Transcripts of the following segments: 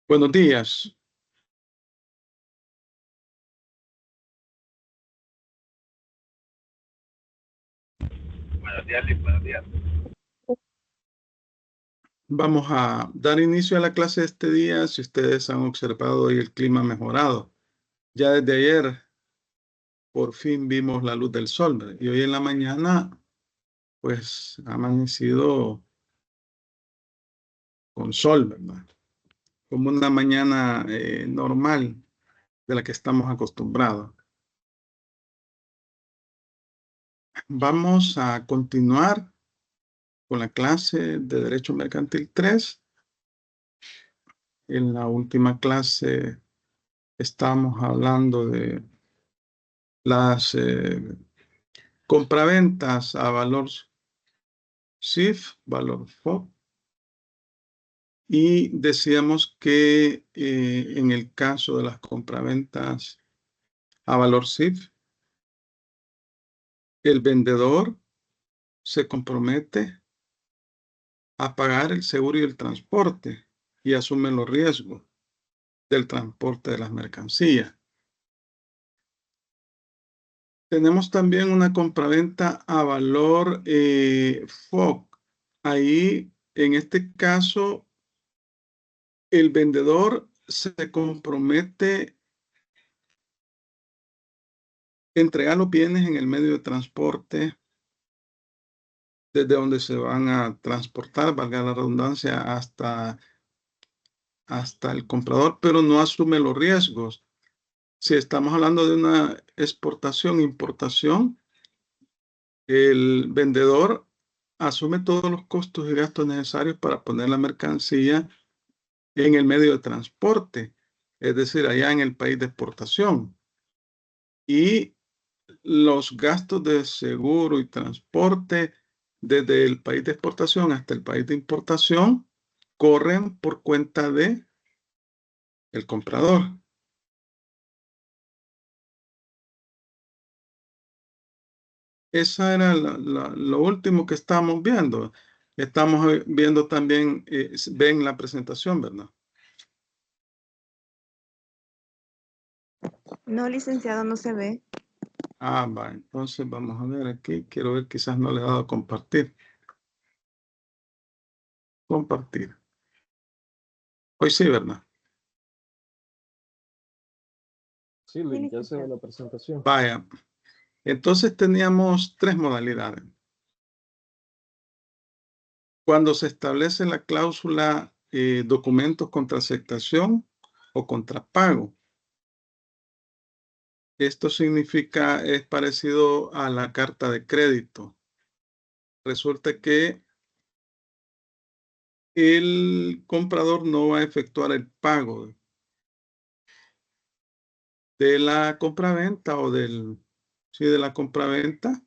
Buenos días. Buenos días, Liz, buenos días. Vamos a dar inicio a la clase de este día. Si ustedes han observado hoy el clima mejorado. Ya desde ayer, por fin vimos la luz del sol, ¿verdad? Y hoy en la mañana, pues, ha amanecido con sol, ¿verdad? Como una mañana normal de la que estamos acostumbrados. Vamos a continuar con la clase de Derecho Mercantil 3. En la última clase estábamos hablando de las compraventas a valor SIF, valor FOB, y decíamos que en el caso de las compraventas a valor SIF, el vendedor se compromete a pagar el seguro y el transporte y asume los riesgos del transporte de las mercancías. Tenemos también una compraventa a valor FOB. Ahí, en este caso, el vendedor se compromete a entregar los bienes en el medio de transporte desde donde se van a transportar, valga la redundancia, hasta el comprador, pero no asume los riesgos. Si estamos hablando de una exportación, importación, el vendedor asume todos los costos y gastos necesarios para poner la mercancía en el medio de transporte, es decir, allá en el país de exportación. Y los gastos de seguro y transporte desde el país de exportación hasta el país de importación corren por cuenta de el comprador. Esa era lo último que estábamos viendo. Estamos viendo también, ven la presentación, ¿verdad? No, licenciado, no se ve. Ah, va, entonces vamos a ver aquí. Quiero ver, quizás no le he dado a compartir. Compartir. Hoy sí, ¿verdad? Sí, Luis, ya se ve la presentación. Vaya. Entonces teníamos tres modalidades. Cuando se establece la cláusula documentos contra aceptación o contra pago. Esto significa, es parecido a la carta de crédito. Resulta que el comprador no va a efectuar el pago de la compraventa o de la compraventa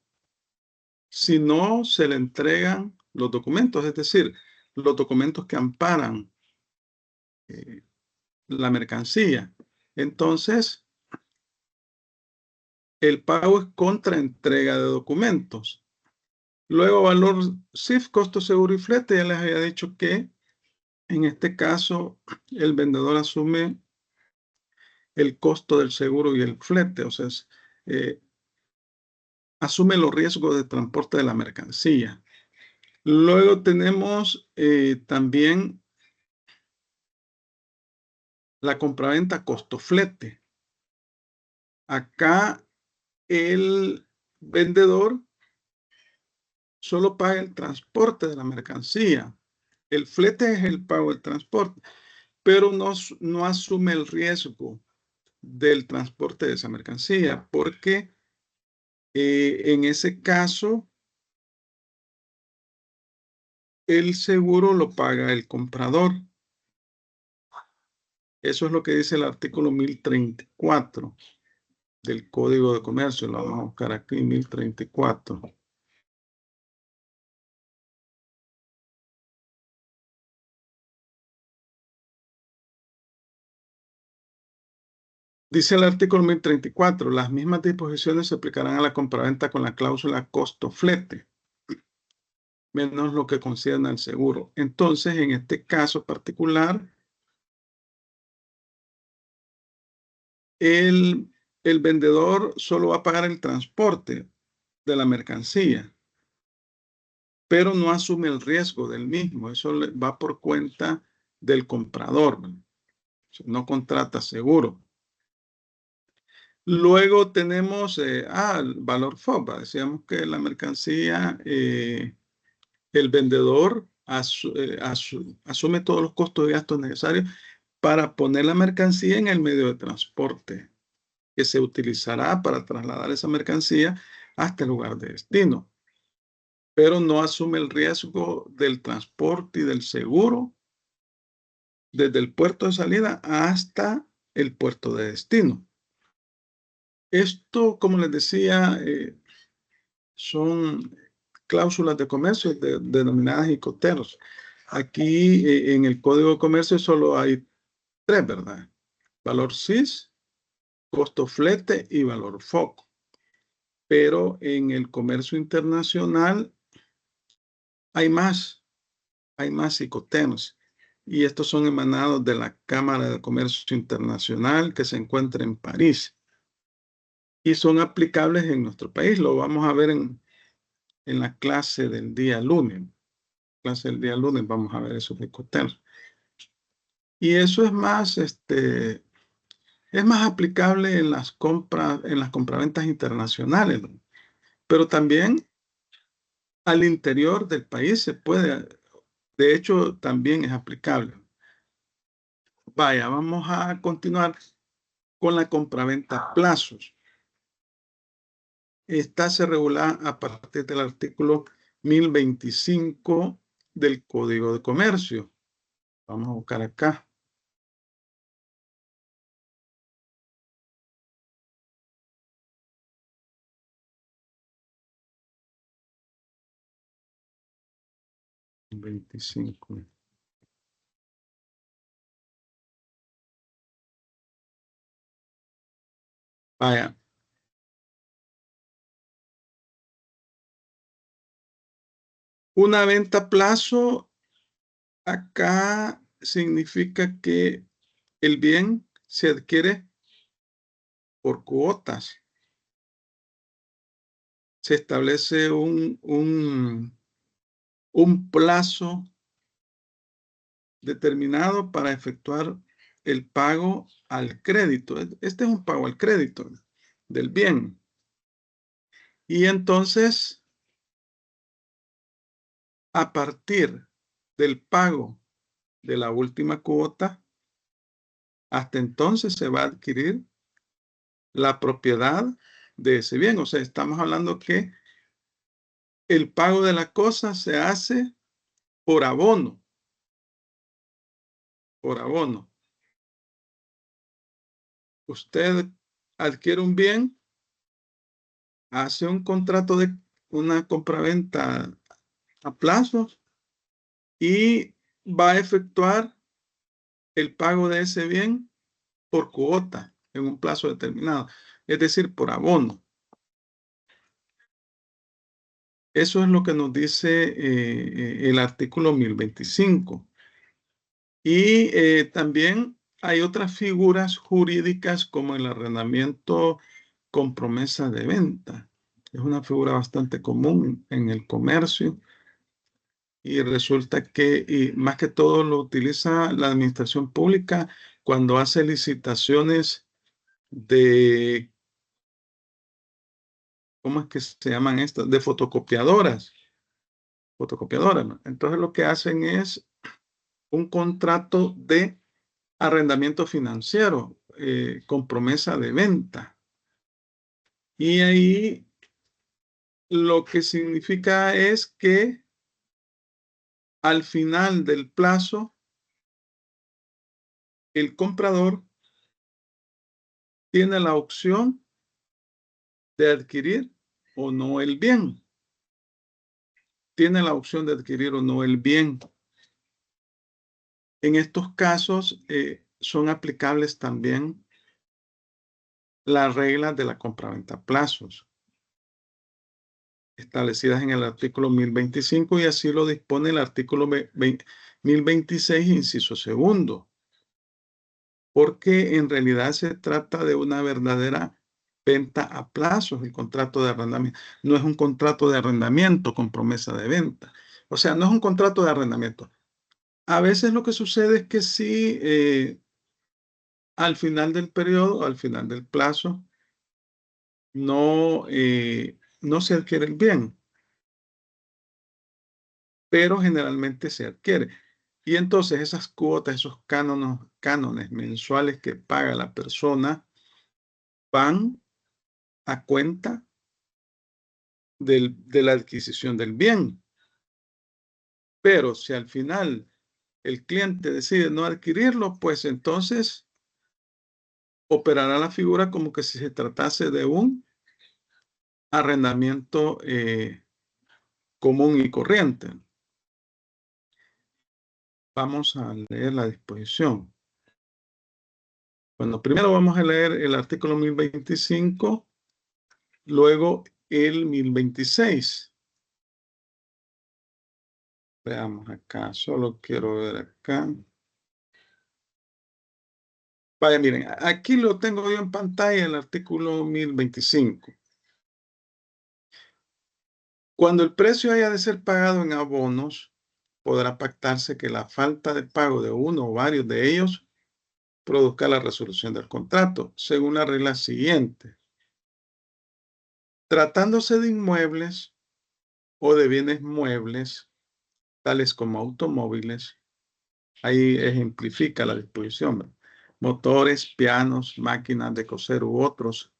si no se le entregan los documentos, es decir, los documentos que amparan la mercancía. Entonces, el pago es contra entrega de documentos. Luego, valor SIF, costo, seguro y flete. Ya les había dicho que en este caso el vendedor asume el costo del seguro y el flete, o sea, asume los riesgos de transporte de la mercancía. Luego tenemos también la compraventa costo flete. Acá el vendedor solo paga el transporte de la mercancía. El flete es el pago del transporte, pero no asume el riesgo del transporte de esa mercancía, porque en ese caso el seguro lo paga el comprador. Eso es lo que dice el artículo 1034 del Código de Comercio. Lo vamos a buscar aquí, 1034. Dice el artículo 1034, las mismas disposiciones se aplicarán a la compraventa con la cláusula costo-flete, menos lo que concierne al seguro. Entonces, en este caso particular, el vendedor solo va a pagar el transporte de la mercancía, pero no asume el riesgo del mismo. Eso va por cuenta del comprador. No contrata seguro. Luego tenemos el valor FOBA. Decíamos que la mercancía, el vendedor asume todos los costos y gastos necesarios para poner la mercancía en el medio de transporte que se utilizará para trasladar esa mercancía hasta el lugar de destino, pero no asume el riesgo del transporte y del seguro desde el puerto de salida hasta el puerto de destino. Esto, como les decía, son cláusulas de comercio denominadas ICOTEROS. Aquí en el Código de Comercio solo hay 3, ¿verdad? Valor CIS, costo flete y valor FOB. Pero en el comercio internacional hay más ICOTEROS. Y estos son emanados de la Cámara de Comercio Internacional que se encuentra en París. Y son aplicables en nuestro país. Lo vamos a ver en la clase del día lunes. Vamos a ver esos ICOTEROS. Y eso es más, aplicable en las compraventas internacionales, ¿no? Pero también al interior del país se puede, de hecho, también es aplicable. Vaya, vamos a continuar con la compraventa a plazos. Esta se regula a partir del artículo 1025 del Código de Comercio. Vamos a buscar acá. Vaya. Una venta a plazo acá significa que el bien se adquiere por cuotas. Se establece un plazo determinado para efectuar el pago al crédito. Este es un pago al crédito del bien. Y entonces, a partir del pago de la última cuota, hasta entonces se va a adquirir la propiedad de ese bien. O sea, estamos hablando que el pago de la cosa se hace por abono. Por abono. Usted adquiere un bien, hace un contrato de una compraventa a plazos y va a efectuar el pago de ese bien por cuota en un plazo determinado, es decir, por abono. Eso es lo que nos dice el artículo 1025. Y también hay otras figuras jurídicas como el arrendamiento con promesa de venta. Es una figura bastante común en el comercio y resulta que más que todo lo utiliza la administración pública cuando hace licitaciones de, ¿cómo es que se llaman estas? De fotocopiadoras. ¿No? Entonces lo que hacen es un contrato de arrendamiento financiero con promesa de venta. Y ahí lo que significa es que al final del plazo, el comprador tiene la opción de adquirir o no el bien. Tiene la opción de adquirir o no el bien. En estos casos son aplicables también las reglas de la compraventa a plazos, establecidas en el artículo 1025 y así lo dispone el artículo 1026, inciso segundo. porque en realidad se trata de una verdadera venta a plazos, el contrato de arrendamiento. No es un contrato de arrendamiento con promesa de venta. O sea, no es un contrato de arrendamiento. A veces lo que sucede es que sí, al final del periodo, al final del plazo, no se adquiere el bien, pero generalmente se adquiere. Y entonces esas cuotas, esos cánones mensuales que paga la persona van a cuenta de la adquisición del bien. Pero si al final el cliente decide no adquirirlo, pues entonces operará la figura como que si se tratase de un arrendamiento común y corriente. Vamos a leer la disposición. Bueno, primero vamos a leer el artículo 1025, luego el 1026. Veamos acá, solo quiero ver acá. Vaya, miren, aquí lo tengo yo en pantalla, el artículo 1025. Cuando el precio haya de ser pagado en abonos, podrá pactarse que la falta de pago de uno o varios de ellos produzca la resolución del contrato, según la regla siguiente. Tratándose de inmuebles o de bienes muebles, tales como automóviles, ahí ejemplifica la disposición, ¿verdad? Motores, pianos, máquinas de coser u otros,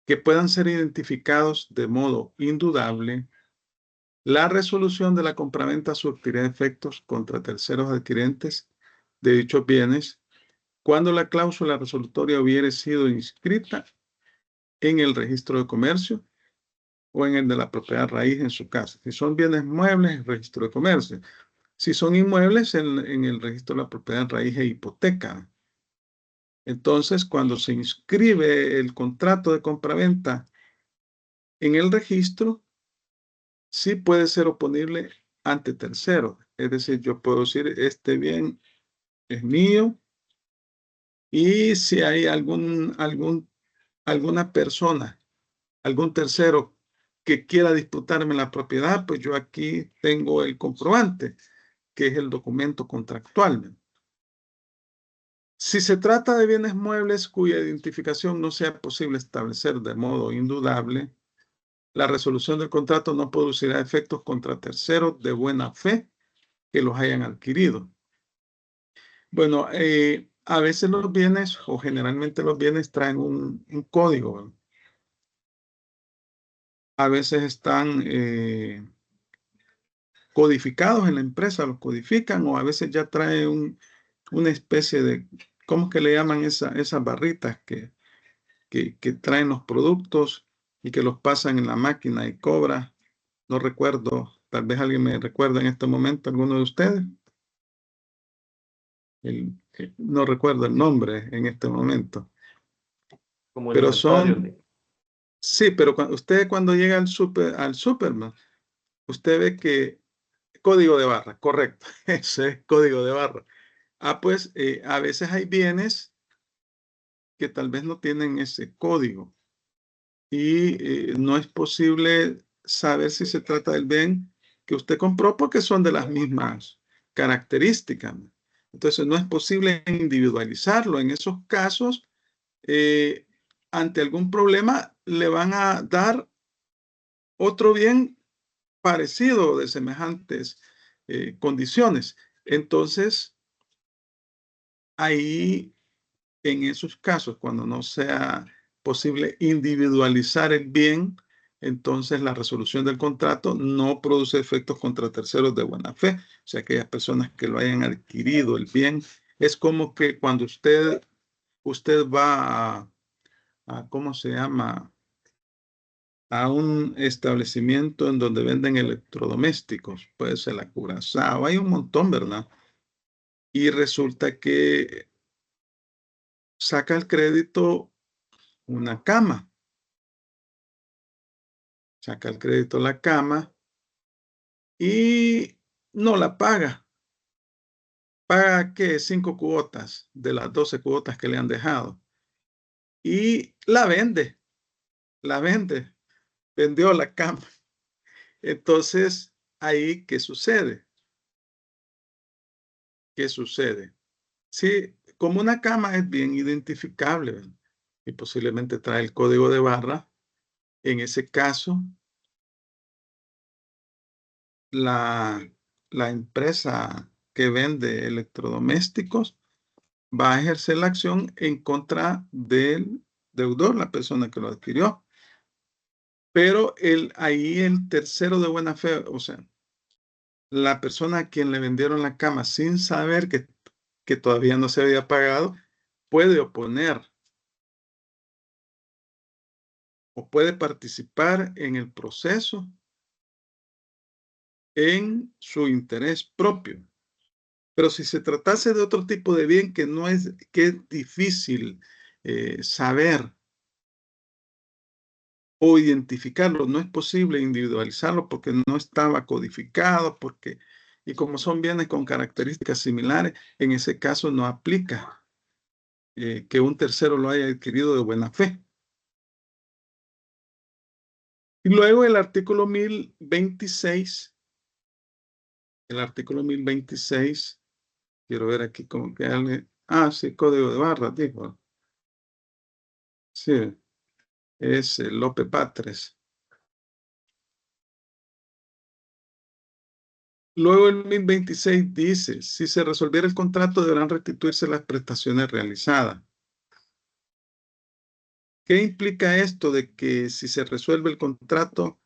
que puedan ser identificados de modo indudable, la resolución de la compraventa surtirá efectos contra terceros adquirentes de dichos bienes cuando la cláusula resolutoria hubiere sido inscrita en el registro de comercio o en el de la propiedad raíz en su casa. Si son bienes muebles, el registro de comercio. Si son inmuebles, en el registro de la propiedad raíz e hipoteca. Entonces, cuando se inscribe el contrato de compraventa en el registro, sí puede ser oponible ante terceros. Es decir, yo puedo decir, este bien es mío, y si hay alguna persona, algún tercero que quiera disputarme la propiedad, pues yo aquí tengo el comprobante, que es el documento contractual. Si se trata de bienes muebles cuya identificación no sea posible establecer de modo indudable, la resolución del contrato no producirá efectos contra terceros de buena fe que los hayan adquirido. Bueno, a veces los bienes, o generalmente los bienes, traen un código, ¿verdad? A veces están codificados en la empresa, los codifican, o a veces ya trae una especie de, ¿cómo es que le llaman esas barritas que traen los productos y que los pasan en la máquina y cobra? No recuerdo, tal vez alguien me recuerda en este momento, alguno de ustedes. No recuerdo el nombre en este momento. Como el Pero inventario. sí, pero usted cuando llega al Superman, usted ve que código de barra, correcto, ese es código de barra. Pues a veces hay bienes que tal vez no tienen ese código y no es posible saber si se trata del bien que usted compró porque son de las mismas características. Entonces no es posible individualizarlo. En esos casos, ante algún problema, le van a dar otro bien parecido de semejantes condiciones. Entonces, ahí, en esos casos, cuando no sea posible individualizar el bien, entonces la resolución del contrato no produce efectos contra terceros de buena fe. O sea, aquellas personas que lo hayan adquirido el bien, es como que cuando usted va ¿cómo se llama? A un establecimiento en donde venden electrodomésticos, puede ser la Curazao, hay un montón, ¿verdad? Y resulta que saca el crédito una cama, saca el crédito la cama y no la paga. paga que 5 cuotas de las 12 cuotas que le han dejado y la vende, vendió la cama. Entonces, ahí, ¿qué sucede? ¿Qué sucede? Sí, como una cama es bien identificable, ¿verdad? Y posiblemente trae el código de barra, en ese caso, la empresa que vende electrodomésticos va a ejercer la acción en contra del deudor, la persona que lo adquirió. Pero ahí el tercero de buena fe, o sea, la persona a quien le vendieron la cama sin saber que todavía no se había pagado, puede oponer o puede participar en el proceso en su interés propio. Pero si se tratase de otro tipo de bien que es difícil saber o identificarlo, no es posible individualizarlo porque no estaba codificado, y como son bienes con características similares, en ese caso no aplica que un tercero lo haya adquirido de buena fe. Y luego el artículo 1026, quiero ver aquí como que alguien, sí, código de barras, dijo. Sí, es Lope Patres. Luego el 1026 dice, si se resolviera el contrato deberán restituirse las prestaciones realizadas. ¿Qué implica esto de que si se resuelve el contrato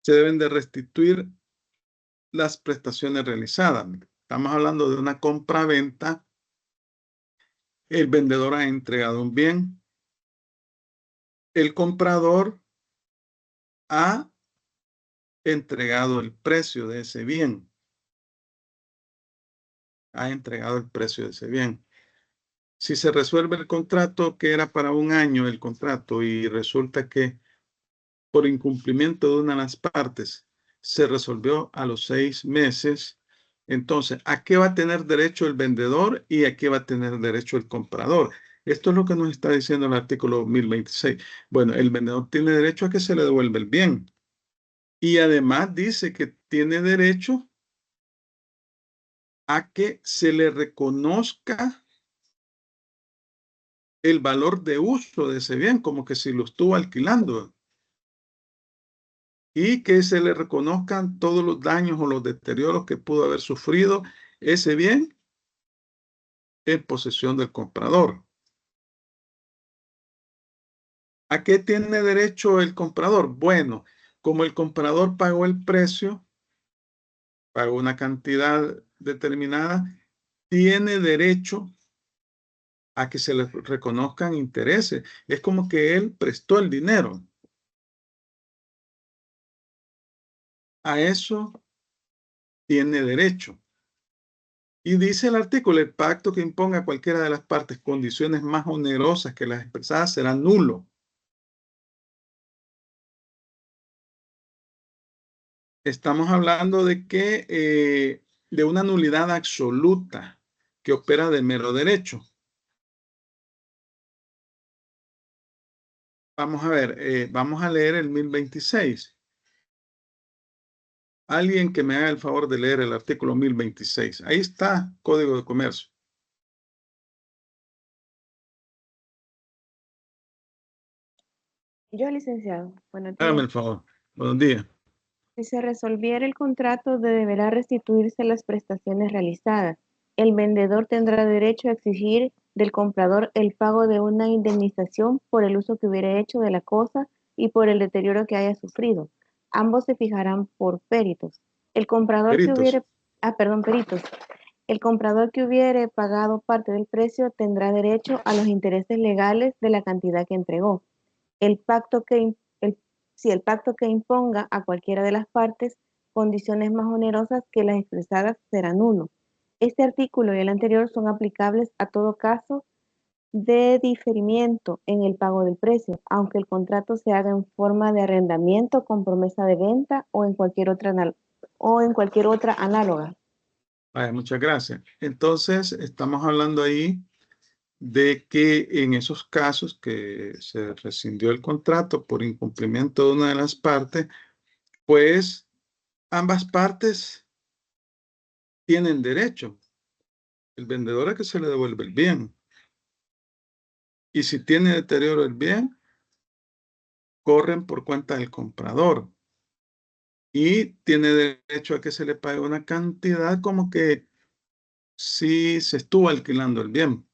se deben de restituir las prestaciones realizadas? Estamos hablando de una compra-venta. El vendedor ha entregado un bien. El comprador ha entregado el precio de ese bien. Ha entregado el precio de ese bien. Si se resuelve el contrato, que era para un año el contrato, y resulta que por incumplimiento de una de las partes se resolvió a los 6 meses, entonces, ¿a qué va a tener derecho el vendedor y a qué va a tener derecho el comprador? Esto es lo que nos está diciendo el artículo 1026. Bueno, el vendedor tiene derecho a que se le devuelva el bien. Y además dice que tiene derecho a que se le reconozca el valor de uso de ese bien, como que si lo estuvo alquilando. Y que se le reconozcan todos los daños o los deterioros que pudo haber sufrido ese bien en posesión del comprador. ¿A qué tiene derecho el comprador? Bueno, como el comprador pagó el precio, pagó una cantidad determinada, tiene derecho a que se le reconozcan intereses. Es como que él prestó el dinero. A eso tiene derecho. Y dice el artículo, el pacto que imponga a cualquiera de las partes condiciones más onerosas que las expresadas será nulo. Estamos hablando de que de una nulidad absoluta que opera de mero derecho. Vamos a ver, vamos a leer el 1026. Alguien que me haga el favor de leer el artículo 1026. Ahí está, Código de Comercio. Yo, licenciado, buenos Hágame días. el favor. Buenos días. Si se resolviera el contrato, deberá restituirse las prestaciones realizadas. El vendedor tendrá derecho a exigir del comprador el pago de una indemnización por el uso que hubiera hecho de la cosa y por el deterioro que haya sufrido. Ambos se fijarán por peritos. El comprador que Peritos. hubiere, peritos. El comprador que hubiere pagado parte del precio tendrá derecho a los intereses legales de la cantidad que entregó. Si el pacto que imponga a cualquiera de las partes condiciones más onerosas que las expresadas será nulo. Este artículo y el anterior son aplicables a todo caso de diferimiento en el pago del precio, aunque el contrato se haga en forma de arrendamiento con promesa de venta o en cualquier otra análoga. Vaya, muchas gracias. Entonces, estamos hablando ahí de que en esos casos que se rescindió el contrato por incumplimiento de una de las partes, pues ambas partes tienen derecho. El vendedor es que se le devuelve el bien. Y si tiene deterioro el bien, corren por cuenta del comprador. Y tiene derecho a que se le pague una cantidad como que si se estuvo alquilando el bien.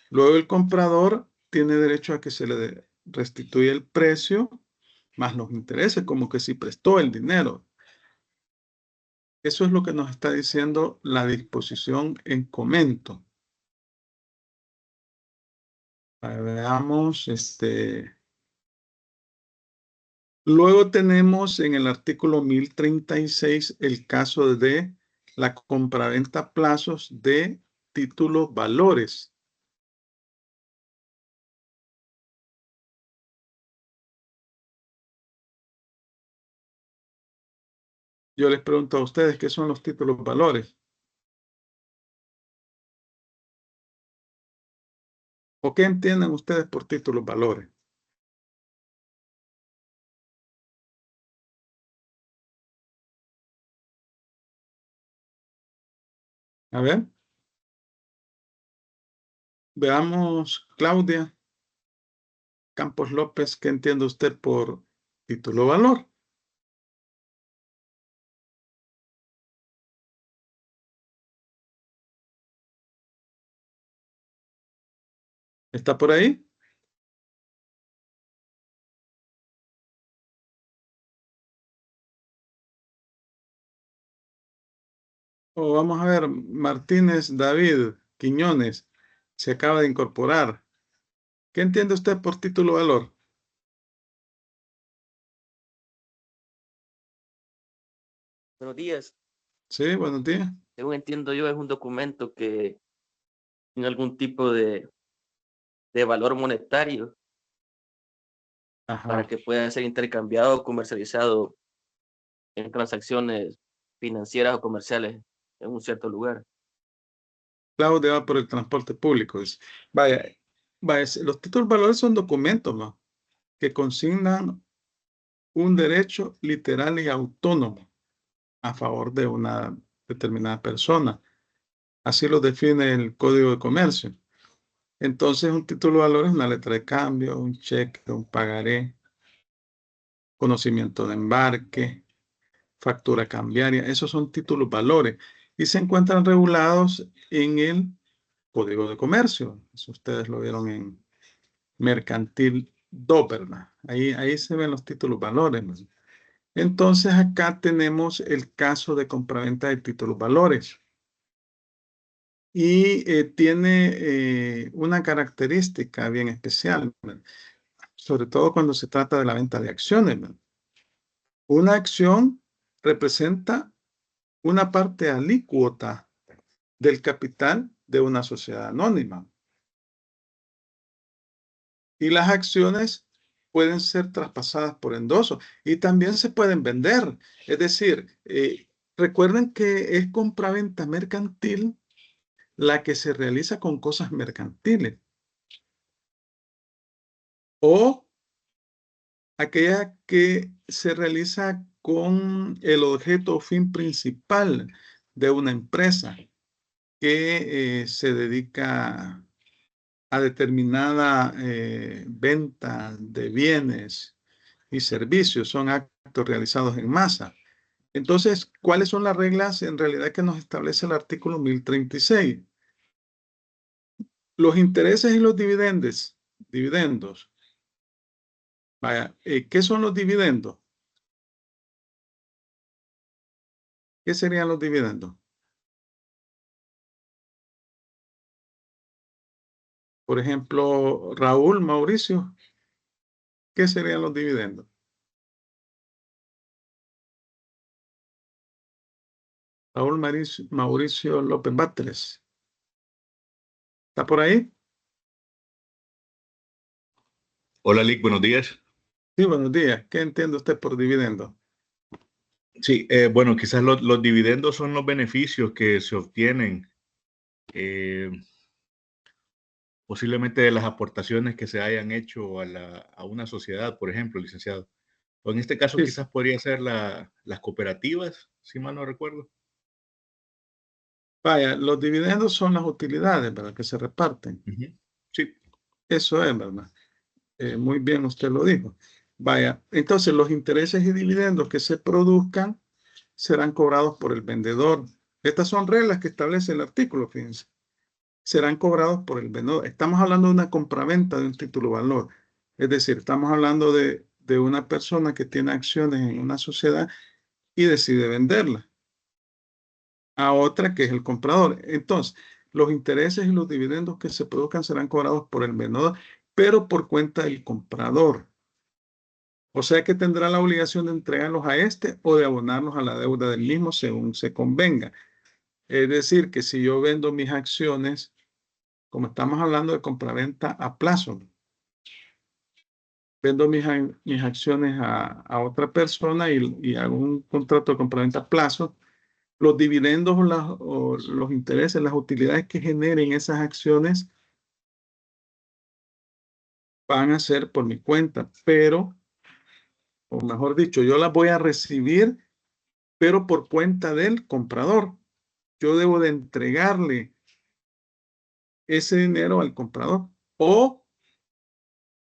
Luego el comprador tiene derecho a que se le restituya el precio más los intereses, como que si prestó el dinero. Eso es lo que nos está diciendo la disposición en comento. Veamos, luego tenemos en el artículo 1036 el caso de la compraventa a plazos de títulos valores. Yo les pregunto a ustedes qué son los títulos valores. ¿O qué entienden ustedes por títulos valores? A ver, veamos, Claudia Campos López, ¿qué entiende usted por título valor? ¿Está por ahí? O vamos a ver, Martínez David Quiñones se acaba de incorporar. ¿Qué entiende usted por título valor? Buenos días. Sí, buenos días. Según entiendo yo, es un documento que tiene algún tipo de valor monetario para Ajá. que pueda ser intercambiado o comercializado en transacciones financieras o comerciales en un cierto lugar. Claudia va por el transporte público. Vaya, vaya, los títulos valores son documentos, ¿no?, que consignan un derecho literal y autónomo a favor de una determinada persona. Así lo define el Código de Comercio. Entonces, un título de valor es una letra de cambio, un cheque, un pagaré, conocimiento de embarque, factura cambiaria. Esos son títulos valores y se encuentran regulados en el Código de Comercio. Eso ustedes lo vieron en Mercantil 2, ¿verdad? Ahí se ven los títulos valores, ¿no? Entonces, acá tenemos el caso de compraventa de títulos valores. Y tiene una característica bien especial, ¿verdad?, sobre todo cuando se trata de la venta de acciones, ¿verdad? Una acción representa una parte alícuota del capital de una sociedad anónima. Y las acciones pueden ser traspasadas por endoso y también se pueden vender. Es decir, recuerden que es compraventa mercantil la que se realiza con cosas mercantiles o aquella que se realiza con el objeto o fin principal de una empresa que se dedica a determinada venta de bienes y servicios. Son actos realizados en masa. Entonces, ¿cuáles son las reglas en realidad que nos establece el artículo 1036? Los intereses y los dividendos. Vaya, ¿qué son los dividendos? ¿Qué serían los dividendos? Por ejemplo, Raúl, Mauricio, ¿qué serían los dividendos? Raúl Mauricio López Batres. ¿Está por ahí? Hola, Lick, buenos días. Sí, buenos días. ¿Qué entiende usted por dividendo? Sí, bueno, quizás los dividendos son los beneficios que se obtienen posiblemente de las aportaciones que se hayan hecho a una sociedad, por ejemplo, licenciado. O en este caso Sí. quizás podría ser las cooperativas, si mal no recuerdo. Vaya, los dividendos son las utilidades, ¿verdad? Que se reparten. Sí. Eso es, ¿verdad? Muy bien, usted lo dijo. Vaya, entonces los intereses y dividendos que se produzcan serán cobrados por el vendedor. Estas son reglas que establece el artículo, fíjense. Serán cobrados por el vendedor. Estamos hablando de una compraventa de un título valor. Es decir, estamos hablando de una persona que tiene acciones en una sociedad y decide venderla a otra que es el comprador. Entonces, los intereses y los dividendos que se produzcan serán cobrados por el vendedor, pero por cuenta del comprador. O sea que tendrá la obligación de entregarlos a este o de abonarlos a la deuda del mismo según se convenga. Es decir, que si yo vendo mis acciones, como estamos hablando de compraventa a plazo, vendo mis acciones a otra persona y hago un contrato de compraventa a plazo, los dividendos o los intereses, las utilidades que generen esas acciones van a ser por mi cuenta, pero, o mejor dicho, yo las voy a recibir, pero por cuenta del comprador. Yo debo de entregarle ese dinero al comprador o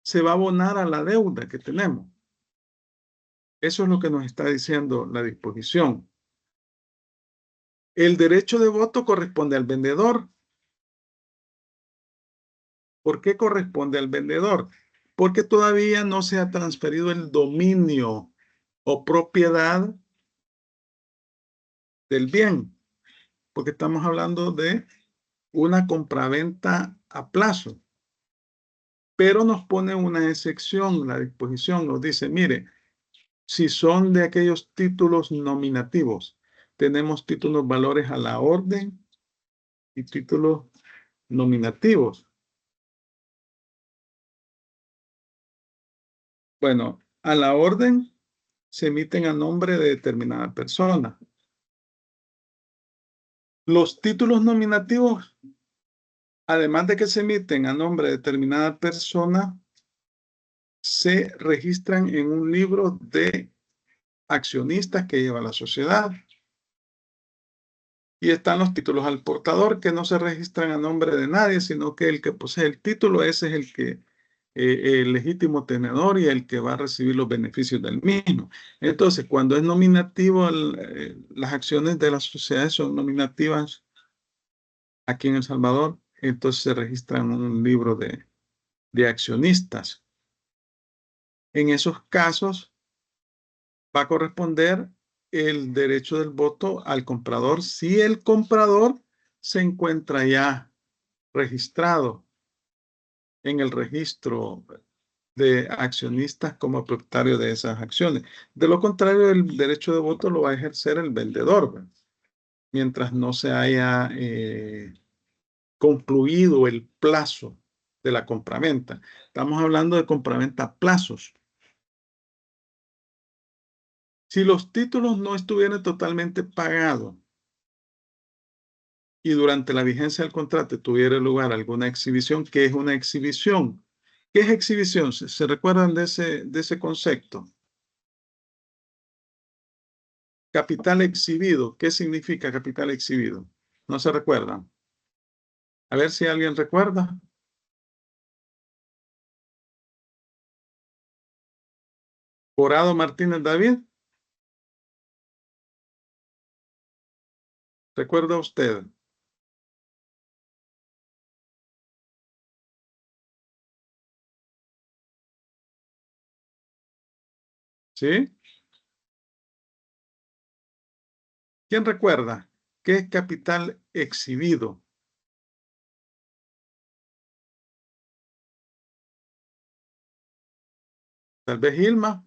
se va a abonar a la deuda que tenemos. Eso es lo que nos está diciendo la disposición. El derecho de voto corresponde al vendedor. ¿Por qué corresponde al vendedor? Porque todavía no se ha transferido el dominio o propiedad del bien, porque estamos hablando de una compraventa a plazo. Pero nos pone una excepción, la disposición nos dice, mire, si son de aquellos títulos nominativos, tenemos títulos valores a la orden y títulos nominativos. Bueno, a la orden se emiten a nombre de determinada persona. Los títulos nominativos, además de que se emiten a nombre de determinada persona, se registran en un libro de accionistas que lleva la sociedad. Y están los títulos al portador que no se registran a nombre de nadie, sino que el que posee el título, ese es el que el legítimo tenedor y el que va a recibir los beneficios del mismo. Entonces, cuando es nominativo, las acciones de las sociedades son nominativas aquí en El Salvador, entonces se registra en un libro de accionistas. En esos casos va a corresponder el derecho del voto al comprador si el comprador se encuentra ya registrado en el registro de accionistas como propietario de esas acciones. De lo contrario, el derecho de voto lo va a ejercer el vendedor, ¿verdad? Mientras no se haya concluido el plazo de la compraventa. Estamos hablando de compraventa a plazos. Si los títulos no estuvieran totalmente pagados y durante la vigencia del contrato tuviera lugar alguna exhibición, ¿qué es una exhibición? ¿Qué es exhibición? ¿Se recuerdan de ese concepto? Capital exhibido. ¿Qué significa capital exhibido? ¿No se recuerdan? A ver si alguien recuerda. Corado Martínez David. ¿Recuerda usted? ¿Sí? ¿Quién recuerda? ¿Qué es capital exhibido? Tal vez Gilma.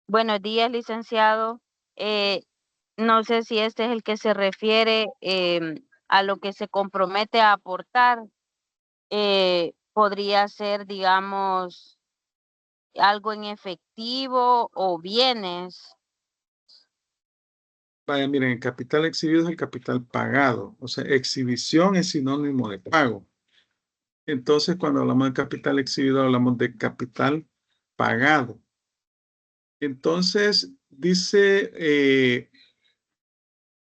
Buenos días, licenciado. No sé si este es el que se refiere a lo que se compromete a aportar. Podría ser, digamos, algo en efectivo o bienes. Vaya, miren, el capital exhibido es el capital pagado. O sea, exhibición es sinónimo de pago. Entonces, cuando hablamos de capital exhibido, hablamos de capital pagado. Entonces, dice,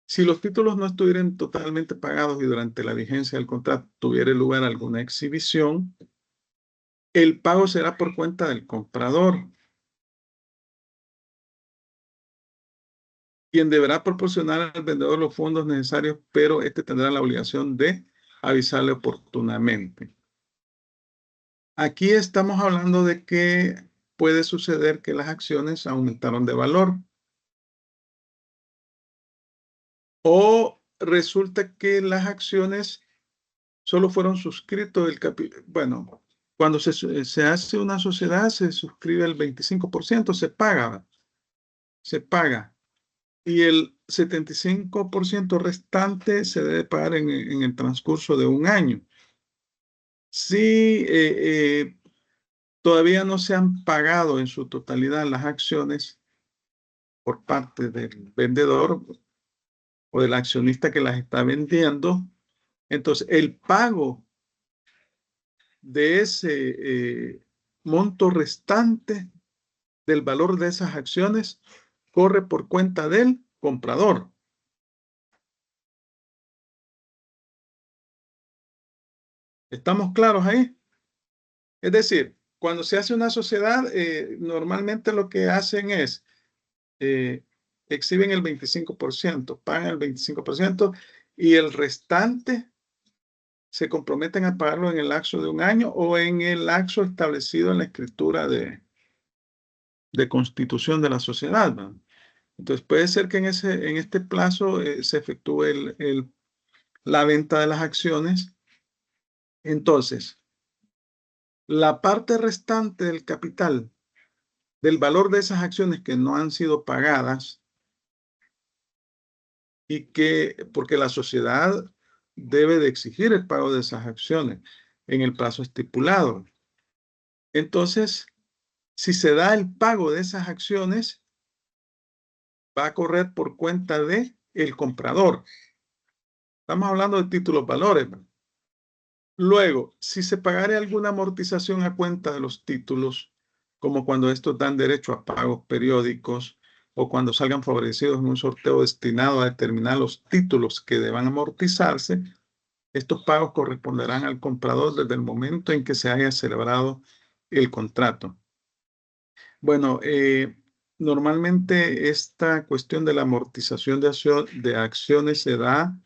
si los títulos no estuvieran totalmente pagados y durante la vigencia del contrato tuviera lugar alguna exhibición, el pago será por cuenta del comprador, quien deberá proporcionar al vendedor los fondos necesarios, pero este tendrá la obligación de avisarle oportunamente. Aquí estamos hablando de que puede suceder que las acciones aumentaron de valor. O resulta que las acciones solo fueron suscritos del capital. Bueno, cuando se hace una sociedad, se suscribe el 25%, se paga. Y el 75% restante se debe pagar en el transcurso de un año. Si todavía no se han pagado en su totalidad las acciones por parte del vendedor o del accionista que las está vendiendo, entonces el pago de ese monto restante del valor de esas acciones corre por cuenta del comprador. ¿Estamos claros ahí? Es decir, cuando se hace una sociedad, normalmente lo que hacen es exhiben el 25%, pagan el 25% y el restante se comprometen a pagarlo en el lapso de un año o en el lapso establecido en la escritura de constitución de la sociedad, ¿no? Entonces puede ser que en este plazo se efectúe la venta de las acciones. Entonces, la parte restante del capital, del valor de esas acciones que no han sido pagadas y porque la sociedad debe de exigir el pago de esas acciones en el plazo estipulado. Entonces, si se da el pago de esas acciones, va a correr por cuenta de el comprador. Estamos hablando de títulos valores, ¿no? Luego, si se pagare alguna amortización a cuenta de los títulos, como cuando estos dan derecho a pagos periódicos o cuando salgan favorecidos en un sorteo destinado a determinar los títulos que deban amortizarse, estos pagos corresponderán al comprador desde el momento en que se haya celebrado el contrato. Bueno, normalmente esta cuestión de la amortización de acciones se da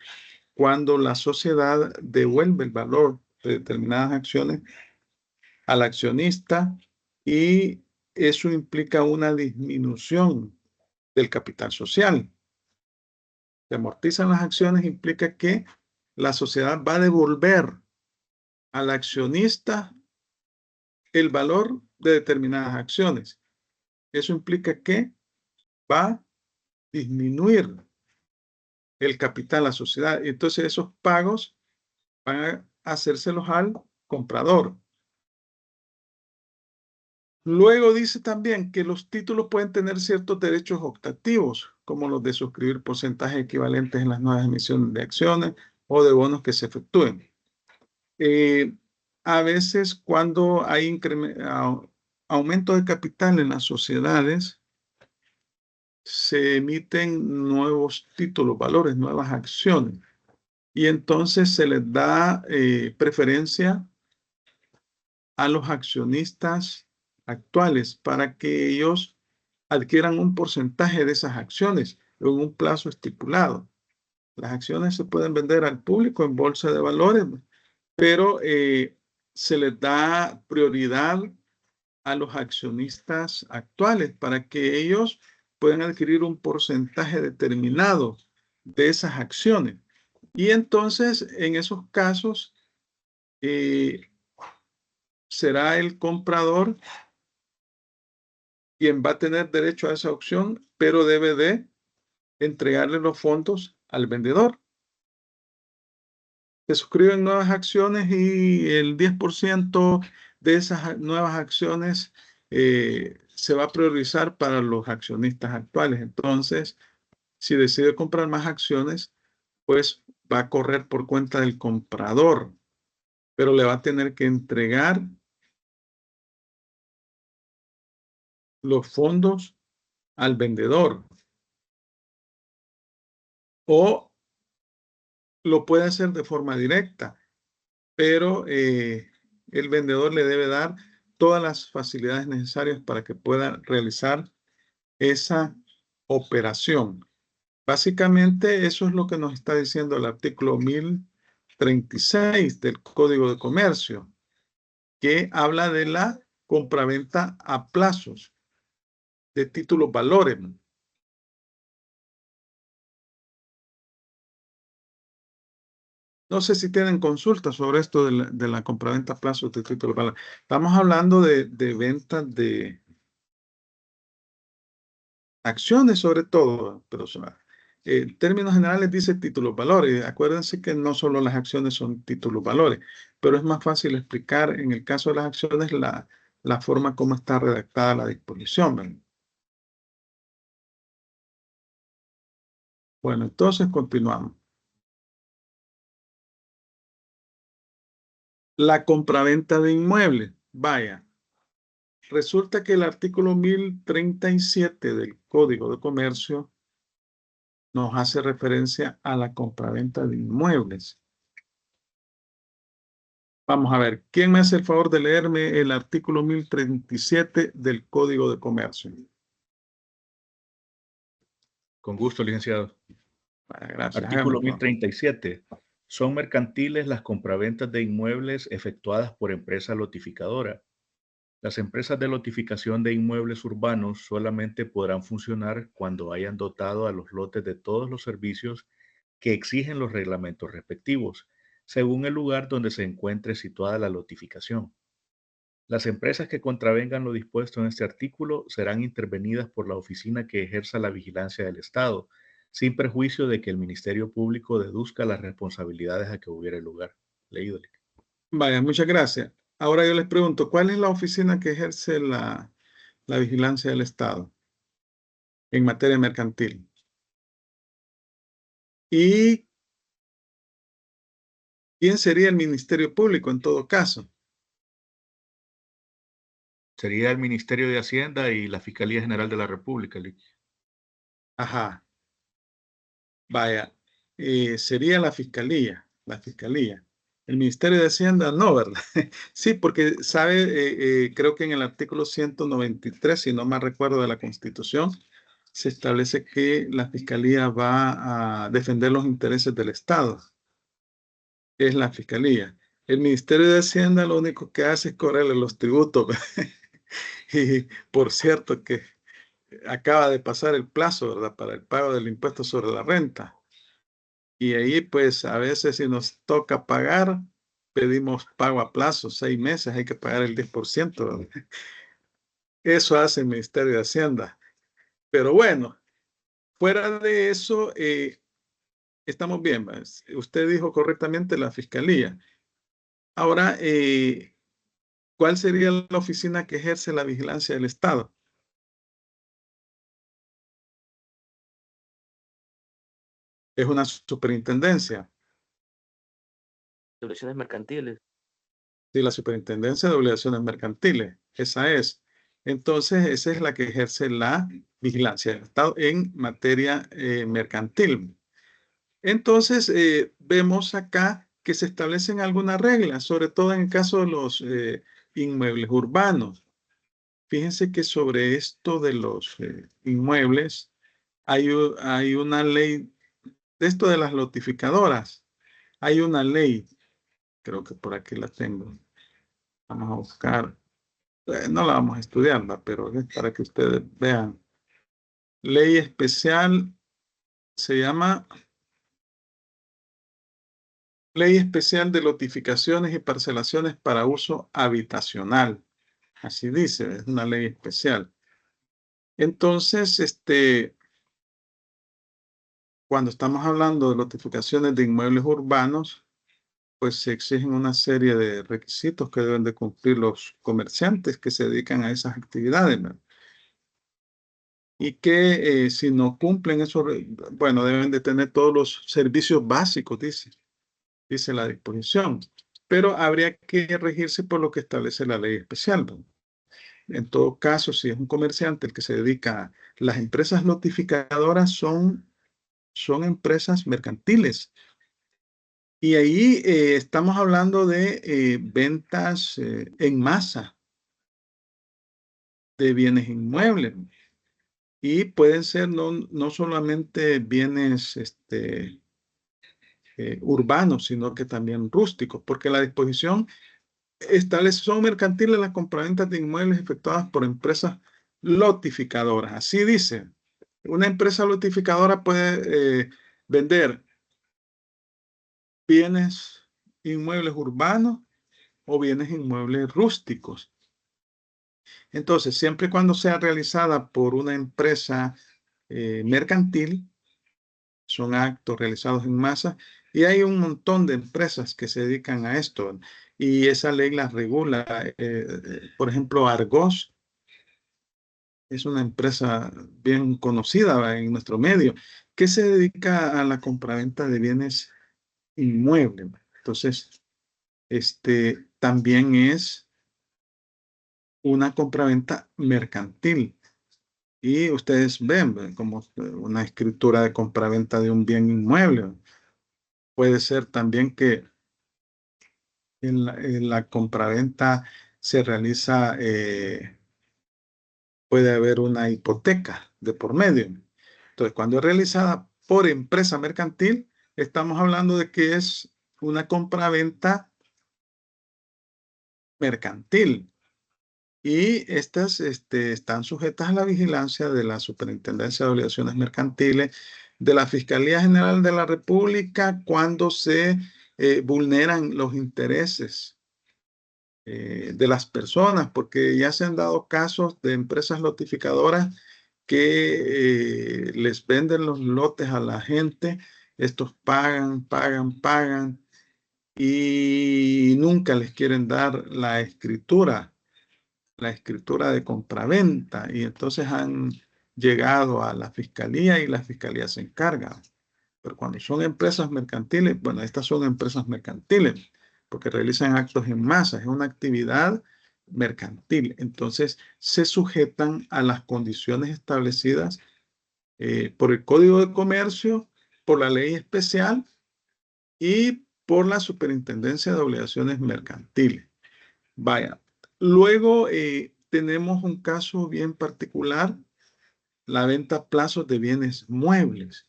cuando la sociedad devuelve el valor de determinadas acciones al accionista y eso implica una disminución del capital social. Se amortizan las acciones implica que la sociedad va a devolver al accionista el valor de determinadas acciones. Eso implica que va a disminuir el capital a la sociedad. Entonces esos pagos van a hacérselos al comprador. Luego dice también que los títulos pueden tener ciertos derechos optativos, como los de suscribir porcentajes equivalentes en las nuevas emisiones de acciones o de bonos que se efectúen. A veces cuando hay aumento de capital en las sociedades, se emiten nuevos títulos, valores, nuevas acciones. Y entonces se les da preferencia a los accionistas actuales para que ellos adquieran un porcentaje de esas acciones en un plazo estipulado. Las acciones se pueden vender al público en bolsa de valores, pero se les da prioridad a los accionistas actuales para que ellos puedan adquirir un porcentaje determinado de esas acciones. Y entonces, en esos casos, será el comprador quien va a tener derecho a esa opción, pero debe de entregarle los fondos al vendedor. Se suscriben nuevas acciones y el 10% de esas nuevas acciones se va a priorizar para los accionistas actuales. Entonces, si decide comprar más acciones, pues va a correr por cuenta del comprador, pero le va a tener que entregar los fondos al vendedor. O lo puede hacer de forma directa, pero el vendedor le debe dar todas las facilidades necesarias para que pueda realizar esa operación. Básicamente, eso es lo que nos está diciendo el artículo 1036 del Código de Comercio, que habla de la compraventa a plazos de títulos valores. No sé si tienen consultas sobre esto de la compraventa a plazos de títulos valores. Estamos hablando de ventas de acciones sobre todo, pero en términos generales dice títulos valores. Acuérdense que no solo las acciones son títulos valores, pero es más fácil explicar en el caso de las acciones la forma como está redactada la disposición, ¿verdad? Bueno, entonces continuamos. La compraventa de inmuebles. Vaya, resulta que el artículo 1037 del Código de Comercio nos hace referencia a la compraventa de inmuebles. Vamos a ver, ¿quién me hace el favor de leerme el artículo 1037 del Código de Comercio? Con gusto, licenciado. Gracias. Artículo Hágame, 1037. Son mercantiles las compraventas de inmuebles efectuadas por empresa lotificadora. Las empresas de lotificación de inmuebles urbanos solamente podrán funcionar cuando hayan dotado a los lotes de todos los servicios que exigen los reglamentos respectivos, según el lugar donde se encuentre situada la lotificación. Las empresas que contravengan lo dispuesto en este artículo serán intervenidas por la oficina que ejerza la vigilancia del Estado, sin perjuicio de que el Ministerio Público deduzca las responsabilidades a que hubiere lugar. Leídole. Vaya, muchas gracias. Ahora yo les pregunto, ¿cuál es la oficina que ejerce la vigilancia del Estado en materia mercantil? ¿Y quién sería el Ministerio Público en todo caso? Sería el Ministerio de Hacienda y la Fiscalía General de la República. Ajá. Vaya, sería la Fiscalía. El Ministerio de Hacienda no, ¿verdad? Sí, porque sabe, creo que en el artículo 193, si no mal recuerdo, de la Constitución, se establece que la Fiscalía va a defender los intereses del Estado. Es la Fiscalía. El Ministerio de Hacienda lo único que hace es cobrarle los tributos. Y por cierto que acaba de pasar el plazo, ¿verdad?, para el pago del impuesto sobre la renta. Y ahí, pues, a veces si nos toca pagar, pedimos pago a plazo, 6 meses, hay que pagar el 10%, ¿verdad? Eso hace el Ministerio de Hacienda. Pero bueno, fuera de eso, estamos bien, ¿verdad? Usted dijo correctamente la Fiscalía. Ahora, ¿cuál sería la oficina que ejerce la vigilancia del Estado? Es una superintendencia. Obligaciones mercantiles. Sí, la superintendencia de obligaciones mercantiles. Esa es. Entonces, esa es la que ejerce la vigilancia del Estado en materia mercantil. Entonces, vemos acá que se establecen algunas reglas, sobre todo en el caso de los inmuebles urbanos. Fíjense que sobre esto de los inmuebles hay una ley, de esto de las notificadoras, hay una ley, creo que por aquí la tengo. Vamos a buscar, no la vamos a estudiar, ¿va?, pero es para que ustedes vean. Ley especial, se llama Ley Especial de Lotificaciones y Parcelaciones para Uso Habitacional. Así dice, es una ley especial. Entonces, cuando estamos hablando de notificaciones de inmuebles urbanos, pues se exigen una serie de requisitos que deben de cumplir los comerciantes que se dedican a esas actividades, ¿no? Y que si no cumplen eso, bueno, deben de tener todos los servicios básicos, dice la disposición, pero habría que regirse por lo que establece la ley especial, ¿no? En todo caso, si es un comerciante el que se dedica a las empresas notificadoras son empresas mercantiles. Y ahí estamos hablando de ventas en masa de bienes inmuebles. Y pueden ser no solamente bienes urbanos, sino que también rústicos, porque la disposición establece son mercantiles las compraventas de inmuebles efectuadas por empresas lotificadoras. Así dice, una empresa lotificadora puede vender bienes inmuebles urbanos o bienes inmuebles rústicos. Entonces, siempre y cuando sea realizada por una empresa mercantil, son actos realizados en masa y hay un montón de empresas que se dedican a esto y esa ley las regula. Por ejemplo, Argos es una empresa bien conocida en nuestro medio que se dedica a la compraventa de bienes inmuebles. Entonces, también es una compraventa mercantil. Y ustedes ven como una escritura de compraventa de un bien inmueble. Puede ser también que en la compraventa se realiza, puede haber una hipoteca de por medio. Entonces, cuando es realizada por empresa mercantil, estamos hablando de que es una compraventa mercantil. Y estas están sujetas a la vigilancia de la Superintendencia de Obligaciones Mercantiles, de la Fiscalía General de la República, cuando se vulneran los intereses de las personas, porque ya se han dado casos de empresas lotificadoras que les venden los lotes a la gente, estos pagan y nunca les quieren dar la escritura de compraventa y entonces han llegado a la fiscalía y la fiscalía se encarga. Pero cuando son empresas mercantiles, bueno, estas son empresas mercantiles porque realizan actos en masa, es una actividad mercantil. Entonces se sujetan a las condiciones establecidas por el Código de Comercio, por la ley especial y por la Superintendencia de Obligaciones Mercantiles. Vaya, luego tenemos un caso bien particular, la venta a plazos de bienes muebles.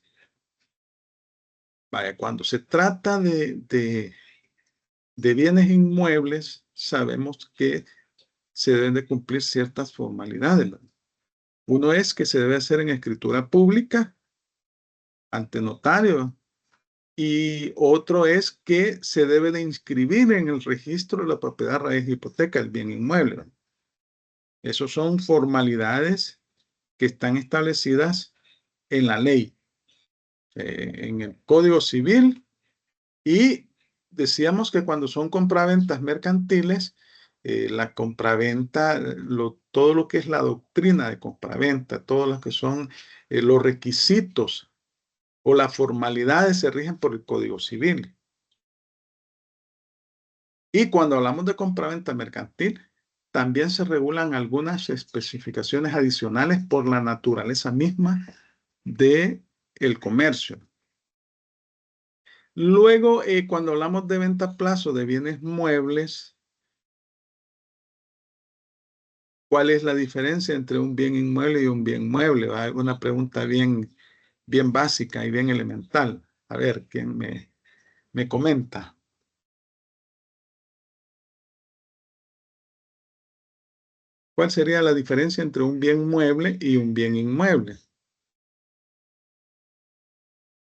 Vaya, cuando se trata de bienes inmuebles, sabemos que se deben de cumplir ciertas formalidades, ¿no? Uno es que se debe hacer en escritura pública ante notario y otro es que se debe de inscribir en el registro de la propiedad raíz de hipoteca el bien inmueble, ¿no? Esas son formalidades que están establecidas en la ley, en el Código Civil, y decíamos que cuando son compraventas mercantiles, la compraventa, todo lo que es la doctrina de compraventa, todo lo que son los requisitos o las formalidades se rigen por el Código Civil. Y cuando hablamos de compraventa mercantil, también se regulan algunas especificaciones adicionales por la naturaleza misma del comercio. Luego, cuando hablamos de venta a plazo de bienes muebles, ¿cuál es la diferencia entre un bien inmueble y un bien mueble? Una pregunta bien básica y bien elemental. A ver, ¿quién me comenta? ¿Cuál sería la diferencia entre un bien mueble y un bien inmueble?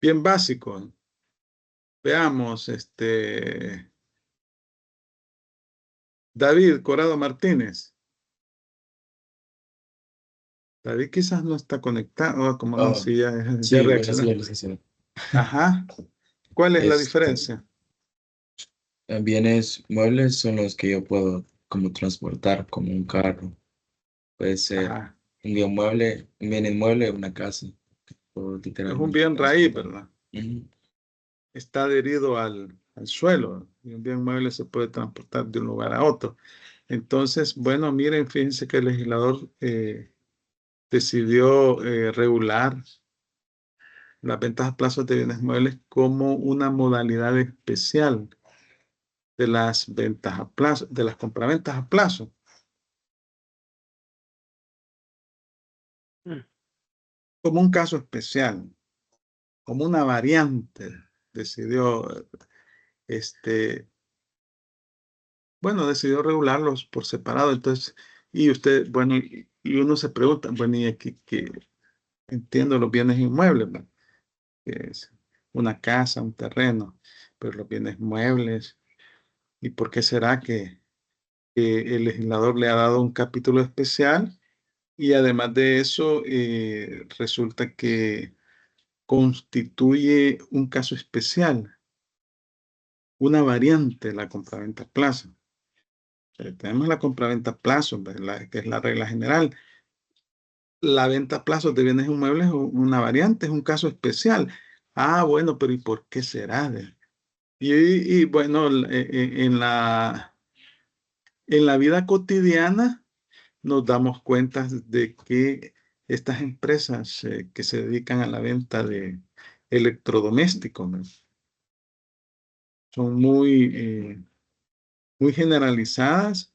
Bien básico. Veamos, David Corrado Martínez. David quizás no está conectado, como no, si ya reaccionó. Licenciado. Ajá. ¿Cuál es la diferencia? Bienes muebles son los que yo puedo como transportar, como un carro. Puede ser Ajá. un bien inmueble, una casa. Puedo Es un literalmente bien raíz, transportar. ¿verdad? Ujú. Está adherido al suelo y un bien mueble se puede transportar de un lugar a otro. Entonces, bueno, miren, fíjense que el legislador decidió regular las ventas a plazos de bienes muebles como una modalidad especial de las ventas a plazo, de las compraventas a plazo. Como un caso especial, como una variante, decidió, bueno, decidió regularlos por separado. Entonces, y usted, bueno, y uno se pregunta, bueno, y aquí que entiendo los bienes inmuebles, ¿verdad? Que es una casa, un terreno, pero los bienes muebles, ¿y por qué será que el legislador le ha dado un capítulo especial? Y además de eso, resulta que constituye un caso especial, una variante de la compraventa a plazo. Tenemos la compraventa a plazo, ¿verdad? Que es la regla general. La venta a plazo de bienes inmuebles es una variante, es un caso especial. Ah, bueno, pero ¿y por qué será? Y bueno, en la vida cotidiana nos damos cuenta de que estas empresas que se dedican a la venta de electrodomésticos, ¿no? Son muy generalizadas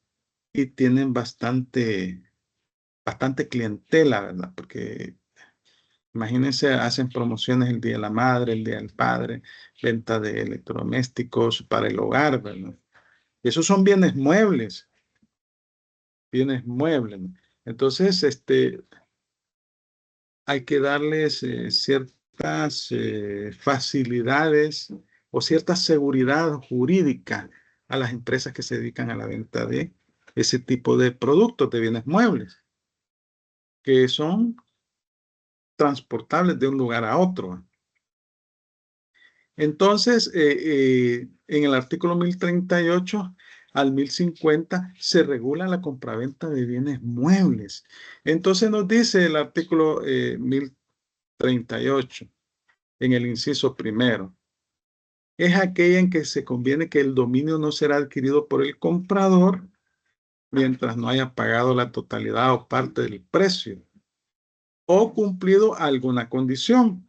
y tienen bastante clientela, ¿verdad? Porque imagínense, hacen promociones el Día de la Madre, el Día del Padre, venta de electrodomésticos para el hogar, ¿verdad? Y esos son bienes muebles, ¿no? Entonces, hay que darles ciertas facilidades o cierta seguridad jurídica a las empresas que se dedican a la venta de ese tipo de productos de bienes muebles, que son transportables de un lugar a otro. Entonces, en el artículo 1038 al 1050 se regula la compraventa de bienes muebles. Entonces nos dice el artículo 1038 en el inciso primero. Es aquella en que se conviene que el dominio no será adquirido por el comprador mientras no haya pagado la totalidad o parte del precio o cumplido alguna condición.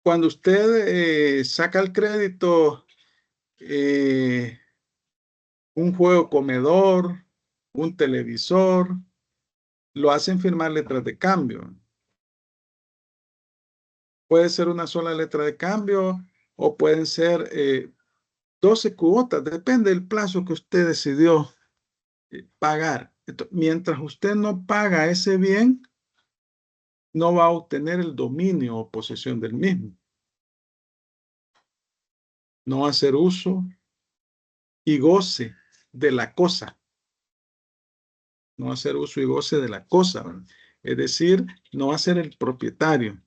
Cuando usted saca el crédito un juego comedor, un televisor, lo hacen firmar letras de cambio. Puede ser una sola letra de cambio o pueden ser 12 cuotas, depende del plazo que usted decidió pagar. Entonces, mientras usted no paga ese bien, no va a obtener el dominio o posesión del mismo. No va a hacer uso y goce de la cosa. No va a hacer uso y goce de la cosa, ¿verdad? Es decir, no va a ser el propietario.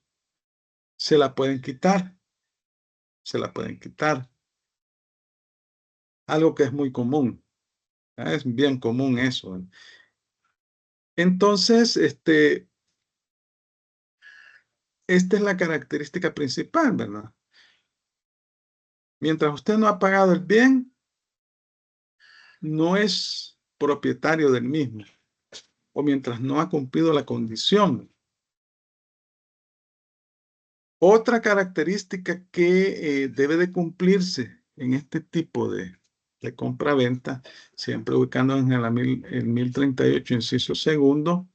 Se la pueden quitar. Se la pueden quitar. Algo que es muy común. Es bien común eso, ¿verdad? Entonces, esta es la característica principal, ¿verdad? Mientras usted no ha pagado el bien, no es propietario del mismo, o mientras no ha cumplido la condición. Otra característica que debe de cumplirse en este tipo de compra-venta, siempre ubicando en el 1038, inciso segundo,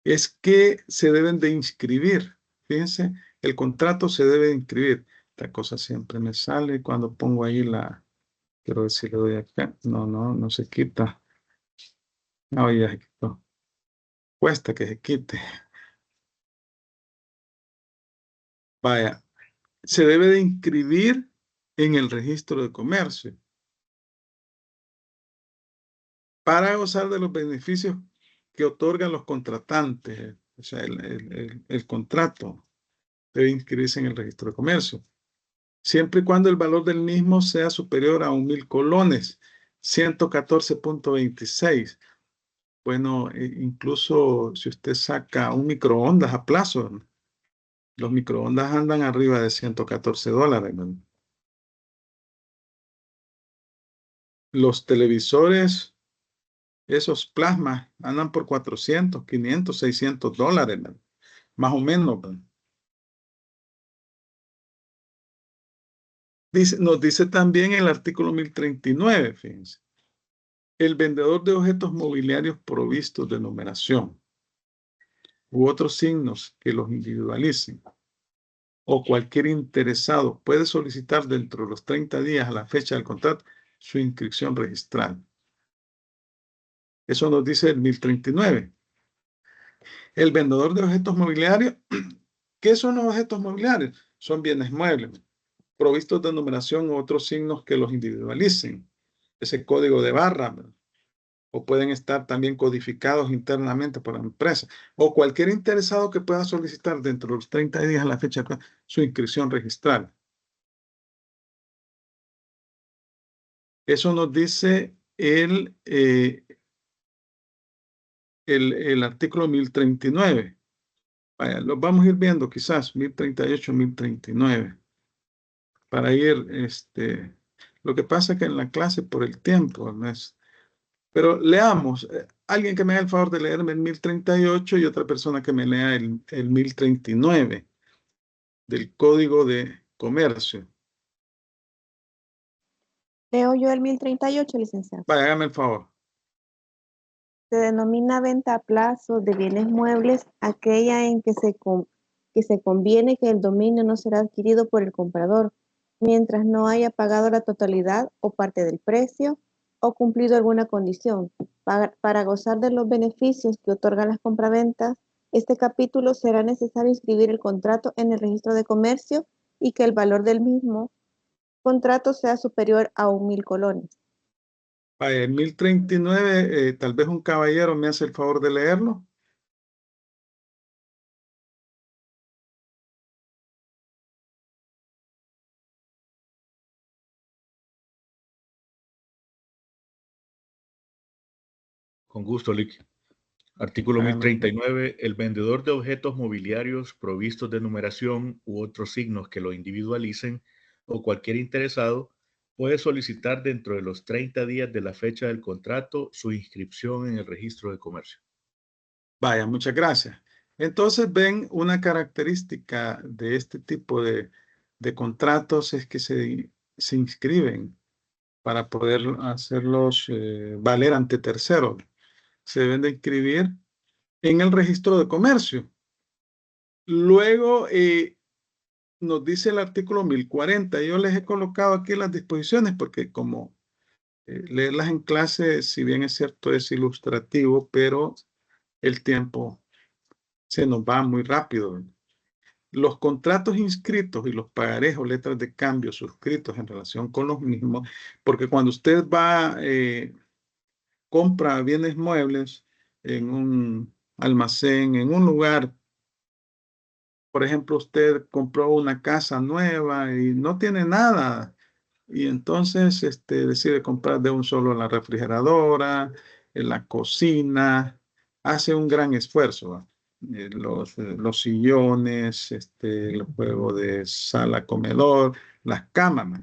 es que se deben de inscribir. Fíjense, el contrato se debe de inscribir. Esta cosa siempre me sale cuando pongo ahí quiero ver si le doy acá. No se quita. No, ya se quitó. Cuesta que se quite. Vaya, se debe de inscribir en el registro de comercio para gozar de los beneficios que otorgan los contratantes. O sea, el contrato debe inscribirse en el registro de comercio. siempre y cuando el valor del mismo sea superior a 1,000 colones, 114.26. Bueno, incluso si usted saca un microondas a plazo, los microondas andan arriba de $114, ¿no? Los televisores, esos plasmas, andan por 400, 500, $600, ¿no? Más o menos, ¿no? Nos dice también el artículo 1039, fíjense. El vendedor de objetos mobiliarios provistos de numeración u otros signos que los individualicen o cualquier interesado puede solicitar dentro de los 30 días a la fecha del contrato su inscripción registral. Eso nos dice el 1039. El vendedor de objetos mobiliarios, ¿qué son los objetos mobiliarios? Son bienes muebles, provistos de numeración u otros signos que los individualicen. Ese código de barra, ¿verdad? O pueden estar también codificados internamente por la empresa, o cualquier interesado que pueda solicitar dentro de los 30 días a la fecha su inscripción registral. Eso nos dice el artículo 1039. Vaya, lo vamos a ir viendo quizás, 1038, 1039. Para ir, lo que pasa es que en la clase por el tiempo, ¿no? Pero leamos, alguien que me haga el favor de leerme el 1038 y otra persona que me lea el 1039 del Código de Comercio. Leo yo el 1038, licenciado. Vaya, hágame el favor. Se denomina venta a plazo de bienes muebles aquella en que se conviene que el dominio no será adquirido por el comprador mientras no haya pagado la totalidad o parte del precio o cumplido alguna condición. Para gozar de los beneficios que otorgan las compraventas, este capítulo será necesario inscribir el contrato en el registro de comercio y que el valor del mismo contrato sea superior a 1,000 colones. Vaya, el 1039, tal vez un caballero me hace el favor de leerlo. Con gusto, Lick. Artículo 1039. El vendedor de objetos mobiliarios provistos de numeración u otros signos que lo individualicen o cualquier interesado puede solicitar dentro de los 30 días de la fecha del contrato su inscripción en el registro de comercio. Vaya, muchas gracias. Entonces ven, una característica de este tipo de contratos es que se inscriben para poder hacerlos valer ante terceros. Se deben de inscribir en el registro de comercio. Luego nos dice el artículo 1040. Yo les he colocado aquí las disposiciones porque como leerlas en clase, si bien es cierto, es ilustrativo, pero el tiempo se nos va muy rápido. Los contratos inscritos y los pagarés o letras de cambio suscritos en relación con los mismos, porque cuando usted va, compra bienes muebles en un almacén, en un lugar, por ejemplo, usted compró una casa nueva y no tiene nada, y entonces decide comprar de un solo la refrigeradora, en la cocina, hace un gran esfuerzo, ¿va? Los sillones, el juego de sala-comedor, las camas.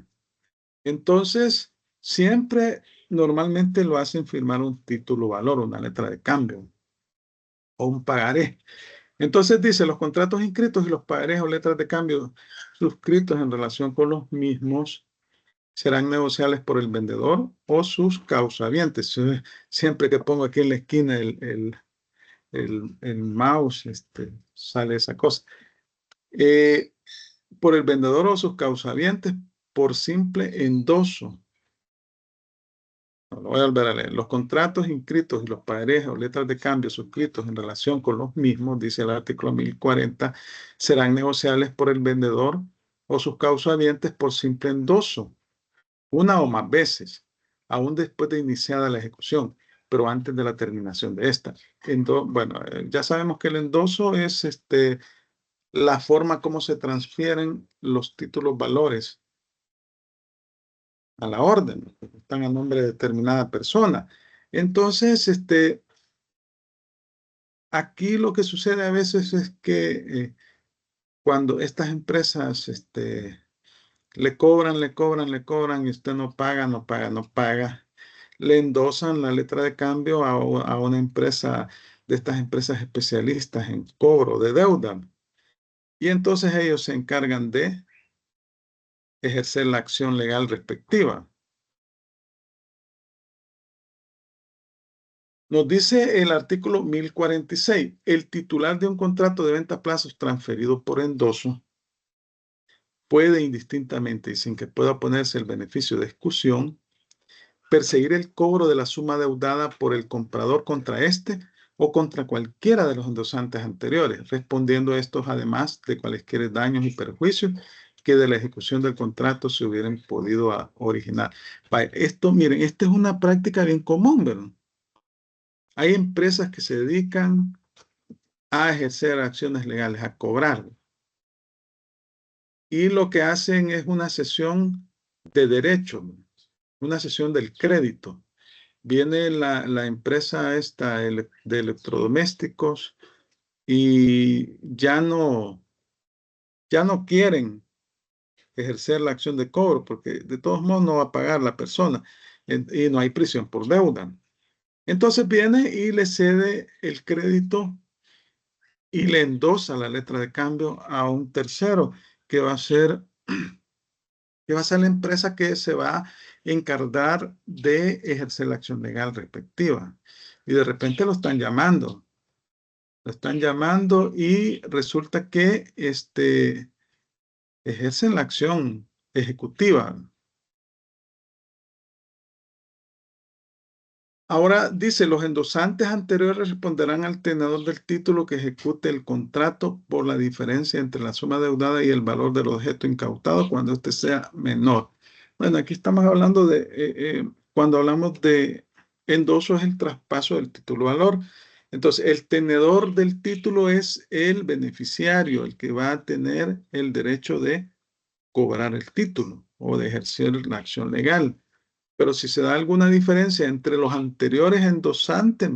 Entonces, siempre normalmente lo hacen firmar un título valor, una letra de cambio o un pagaré. Entonces dice, los contratos inscritos y los pagarés o letras de cambio suscritos en relación con los mismos serán negociables por el vendedor o sus causavientes. Siempre que pongo aquí en la esquina el mouse, sale esa cosa. Por el vendedor o sus causavientes por simple endoso. Lo voy a volver a leer. Los contratos inscritos y los pagarés o letras de cambio suscritos en relación con los mismos, dice el artículo 1040, serán negociables por el vendedor o sus causavientes por simple endoso, una o más veces, aún después de iniciada la ejecución, pero antes de la terminación de esta. Bueno, ya sabemos que el endoso es la forma como se transfieren los títulos valores a la orden, están a nombre de determinada persona. Entonces, aquí lo que sucede a veces es que cuando estas empresas le cobran y usted no paga, le endosan la letra de cambio a una empresa de estas empresas especialistas en cobro de deuda. Y entonces ellos se encargan de ejercer la acción legal respectiva. Nos dice el artículo 1046, el titular de un contrato de venta a plazos transferido por endoso puede indistintamente y sin que pueda ponerse el beneficio de excusión, perseguir el cobro de la suma deudada por el comprador contra este o contra cualquiera de los endosantes anteriores, respondiendo a estos además de cualesquiera daños y perjuicios que de la ejecución del contrato se hubieran podido originar. Esto, miren, esta es una práctica bien común, ¿verdad? Hay empresas que se dedican a ejercer acciones legales, a cobrar. Y lo que hacen es una cesión de derecho, una cesión del crédito. Viene la empresa esta de electrodomésticos y ya no quieren ejercer la acción de cobro porque de todos modos no va a pagar la persona y no hay prisión por deuda. Entonces viene y le cede el crédito y le endosa la letra de cambio a un tercero que va a ser la empresa que se va a encargar de ejercer la acción legal respectiva. Y de repente lo están llamando y resulta que ejercen la acción ejecutiva. Ahora dice, los endosantes anteriores responderán al tenedor del título que ejecute el contrato por la diferencia entre la suma deudada y el valor del objeto incautado cuando éste sea menor. Bueno, aquí estamos hablando de, cuando hablamos de endoso es el traspaso del título valor. Entonces, el tenedor del título es el beneficiario, el que va a tener el derecho de cobrar el título o de ejercer la acción legal. Pero si se da alguna diferencia entre los anteriores endosantes,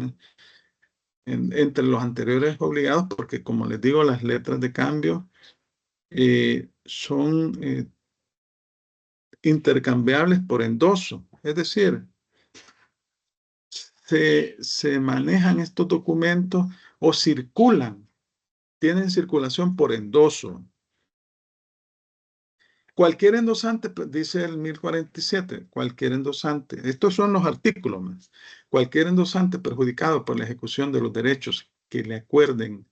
entre los anteriores obligados, porque como les digo, las letras de cambio son intercambiables por endoso. Es decir, se manejan estos documentos o circulan, tienen circulación por endoso. Cualquier endosante, dice el 1047, cualquier endosante, estos son los artículos, cualquier endosante perjudicado por la ejecución de los derechos que le acuerdan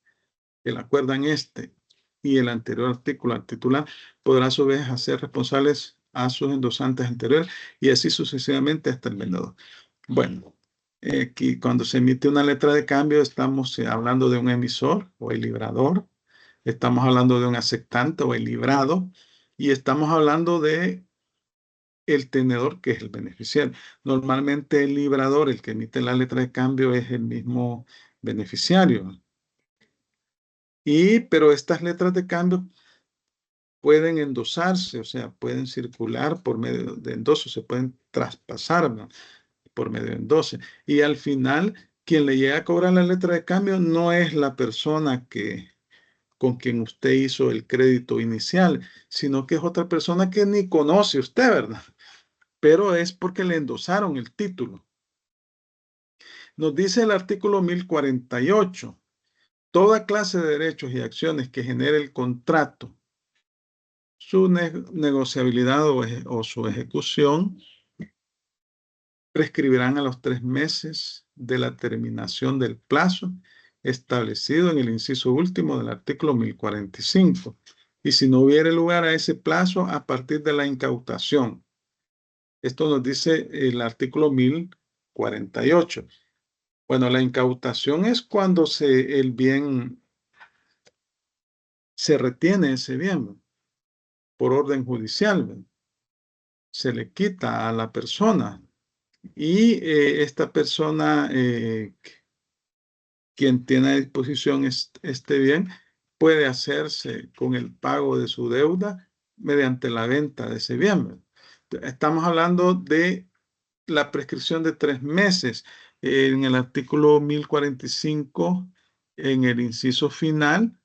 y el anterior artículo al titular, podrá a su vez hacer responsables a sus endosantes anteriores y así sucesivamente hasta el vendedor. Bueno, aquí cuando se emite una letra de cambio estamos hablando de un emisor o el librador, estamos hablando de un aceptante o el librado, y estamos hablando de el tenedor, que es el beneficiario. Normalmente el librador, el que emite la letra de cambio, es el mismo beneficiario. Pero estas letras de cambio pueden endosarse, o sea, pueden circular por medio de endoso, se pueden traspasar, ¿no?, por medio de endoso. Y al final, quien le llega a cobrar la letra de cambio no es la persona con quien usted hizo el crédito inicial, sino que es otra persona que ni conoce usted, ¿verdad? Pero es porque le endosaron el título. Nos dice el artículo 1048, toda clase de derechos y acciones que genere el contrato, su negociabilidad o su ejecución, prescribirán a los 3 meses de la terminación del plazo establecido en el inciso último del artículo 1045. Y si no hubiere lugar a ese plazo, a partir de la incautación. Esto nos dice el artículo 1048. Bueno, la incautación es cuando el bien se retiene ese bien por orden judicial, se le quita a la persona y esta persona, quien tiene a disposición este bien, puede hacerse con el pago de su deuda mediante la venta de ese bien. Estamos hablando de la prescripción de 3 meses. En el artículo 1045, en el inciso final,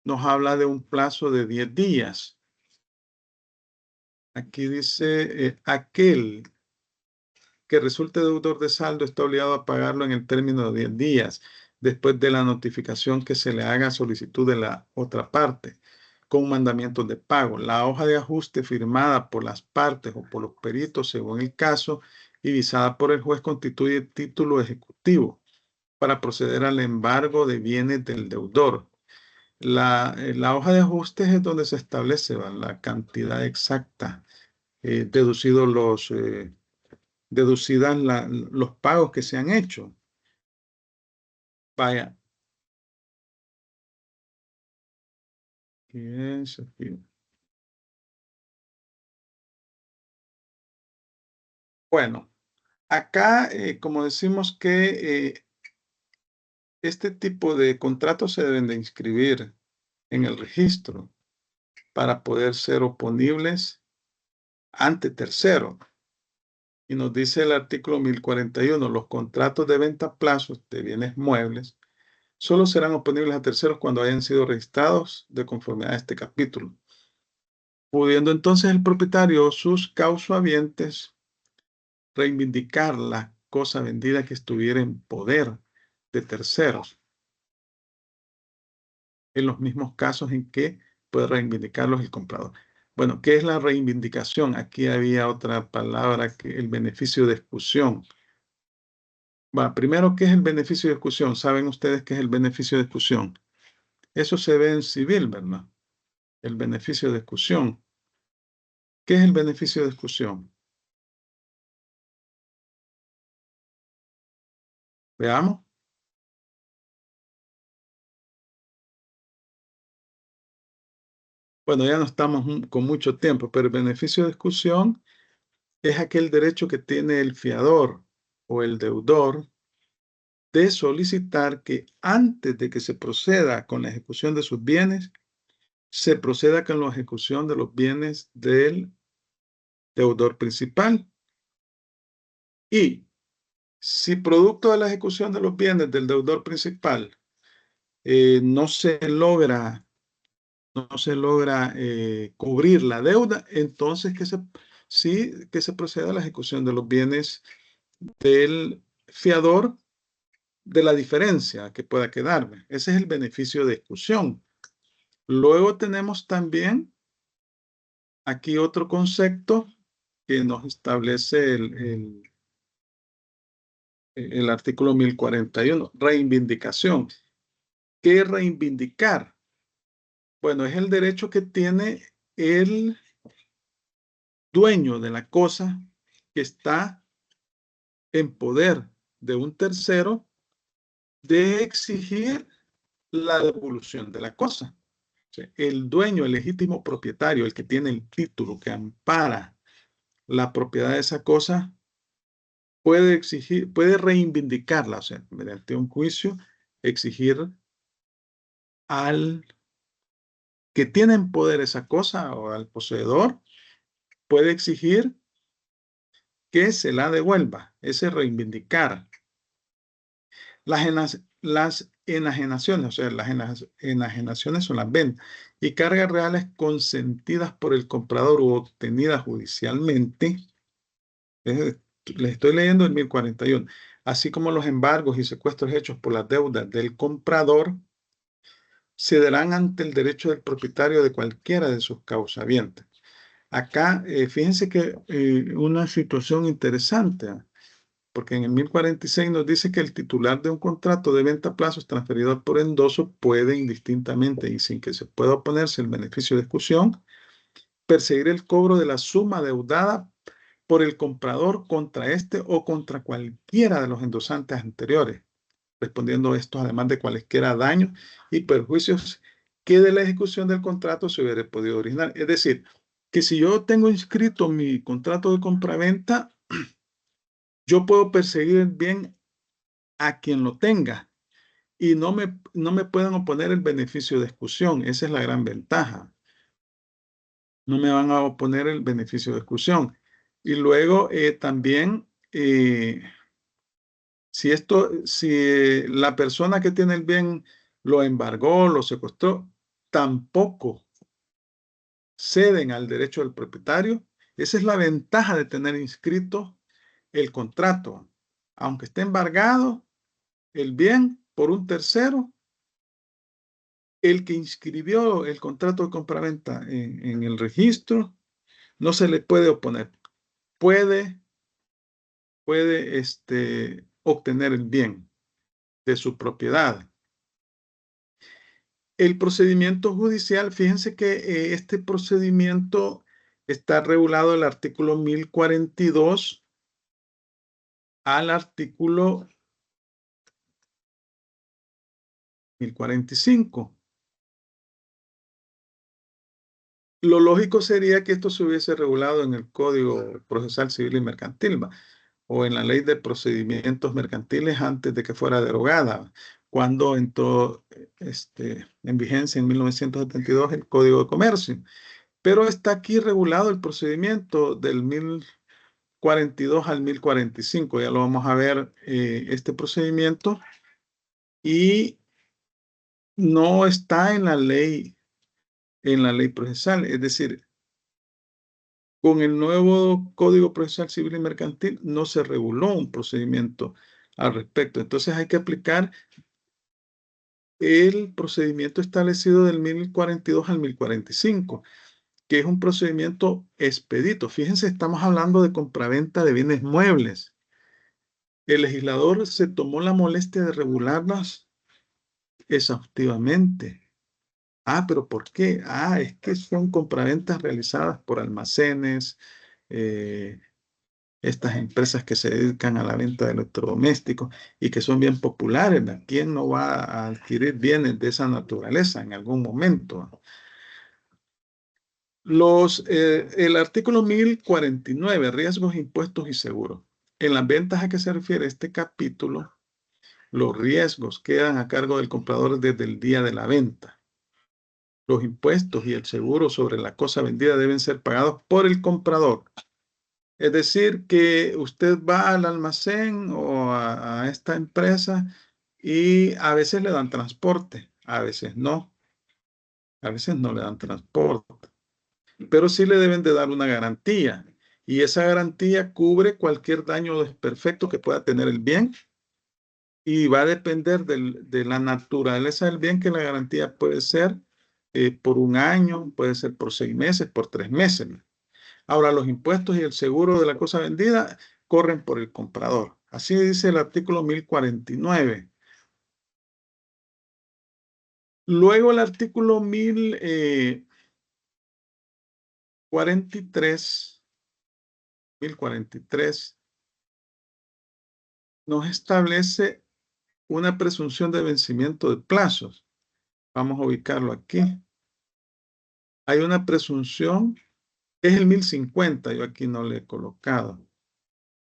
nos habla de un plazo de 10 días. Aquí dice, aquel que resulte deudor de saldo está obligado a pagarlo en el término de 10 días, después de la notificación que se le haga solicitud de la otra parte, con mandamientos de pago. La hoja de ajuste firmada por las partes o por los peritos, según el caso, y visada por el juez, constituye título ejecutivo para proceder al embargo de bienes del deudor. La hoja de ajustes es donde se establece la cantidad exacta, deducidas los pagos que se han hecho. Vaya. Bueno, acá, como decimos que este tipo de contratos se deben de inscribir en el registro para poder ser oponibles ante tercero. Y nos dice el artículo 1041, los contratos de venta a plazos de bienes muebles solo serán oponibles a terceros cuando hayan sido registrados de conformidad a este capítulo, pudiendo entonces el propietario o sus causahabientes reivindicar la cosa vendida que estuviera en poder de terceros, en los mismos casos en que puede reivindicarlos el comprador. Bueno, ¿qué es la reivindicación? Aquí había otra palabra, que el beneficio de exclusión. Primero, ¿qué es el beneficio de exclusión? ¿Saben ustedes qué es el beneficio de exclusión? Eso se ve en civil, ¿verdad? El beneficio de exclusión. ¿Qué es el beneficio de exclusión? Veamos. Bueno, ya no estamos con mucho tiempo, pero el beneficio de exclusión es aquel derecho que tiene el fiador o el deudor de solicitar que antes de que se proceda con la ejecución de sus bienes, se proceda con la ejecución de los bienes del deudor principal. Y si producto de la ejecución de los bienes del deudor principal no se logra cubrir la deuda, entonces que se proceda a la ejecución de los bienes del fiador, de la diferencia que pueda quedarme. Ese es el beneficio de exclusión. Luego tenemos también aquí otro concepto que nos establece el artículo 1041, reivindicación. ¿Qué es reivindicar? Bueno, es el derecho que tiene el dueño de la cosa que está en poder de un tercero de exigir la devolución de la cosa. O sea, el dueño, el legítimo propietario, el que tiene el título que ampara la propiedad de esa cosa, puede exigir, puede reivindicarla, o sea, mediante un juicio, exigir al que tiene en poder esa cosa o al poseedor, puede exigir que se la devuelva, ese reivindicar. Las enajenaciones, o sea, las enajenaciones son las ventas y cargas reales consentidas por el comprador u obtenidas judicialmente. Les estoy leyendo el 1041. Así como los embargos y secuestros hechos por las deudas del comprador se darán ante el derecho del propietario de cualquiera de sus causahabientes. Acá, fíjense que una situación interesante, porque en el 1046 nos dice que el titular de un contrato de venta a plazos transferido por endoso puede indistintamente y sin que se pueda oponerse el beneficio de exclusión, perseguir el cobro de la suma deudada por el comprador contra este o contra cualquiera de los endosantes anteriores, respondiendo estos además de cualesquiera daños y perjuicios que de la ejecución del contrato se hubiera podido originar. Es decir, que si yo tengo inscrito mi contrato de compraventa, yo puedo perseguir bien a quien lo tenga y no me pueden oponer el beneficio de exclusión. Esa es la gran ventaja. no me van a oponer el beneficio de exclusión. Y luego también, si la persona que tiene el bien lo embargó, lo secuestró, tampoco ceden al derecho del propietario. Esa es la ventaja de tener inscrito el contrato. Aunque esté embargado el bien por un tercero, el que inscribió el contrato de compraventa en el registro no se le puede oponer. Puede obtener el bien de su propiedad. El procedimiento judicial, fíjense que este procedimiento está regulado en el artículo 1042 al artículo 1045. Lo lógico sería que esto se hubiese regulado en el Código Procesal Civil y Mercantil, o en la Ley de Procedimientos Mercantiles antes de que fuera derogada, cuando entró en vigencia en 1972 el Código de Comercio. Pero está aquí regulado el procedimiento del 1042 al 1045. Ya lo vamos a ver este procedimiento, y no está en la ley procesal. Es decir, con el nuevo Código Procesal Civil y Mercantil no se reguló un procedimiento al respecto. Entonces hay que aplicar el procedimiento establecido del 1042 al 1045, que es un procedimiento expedito. Fíjense, estamos hablando de compraventa de bienes muebles. El legislador se tomó la molestia de regularlas exhaustivamente. Pero ¿por qué? Es que son compraventas realizadas por almacenes, estas empresas que se dedican a la venta de electrodomésticos y que son bien populares. ¿Quién no va a adquirir bienes de esa naturaleza en algún momento? El artículo 1049, riesgos, impuestos y seguros. En las ventas a que se refiere este capítulo, los riesgos quedan a cargo del comprador desde el día de la venta. Los impuestos y el seguro sobre la cosa vendida deben ser pagados por el comprador. Es decir, que usted va al almacén o a esta empresa y a veces le dan transporte, a veces no. A veces no le dan transporte, pero sí le deben de dar una garantía. Y esa garantía cubre cualquier daño o desperfecto que pueda tener el bien, y va a depender de la naturaleza del bien, que la garantía puede ser por un año, puede ser por 6 meses, por 3 meses. Ahora, los impuestos y el seguro de la cosa vendida corren por el comprador. Así dice el artículo 1049. Luego el artículo 1043 nos establece una presunción de vencimiento de plazos. Vamos a ubicarlo aquí. Hay una presunción, es el 1050, yo aquí no le he colocado,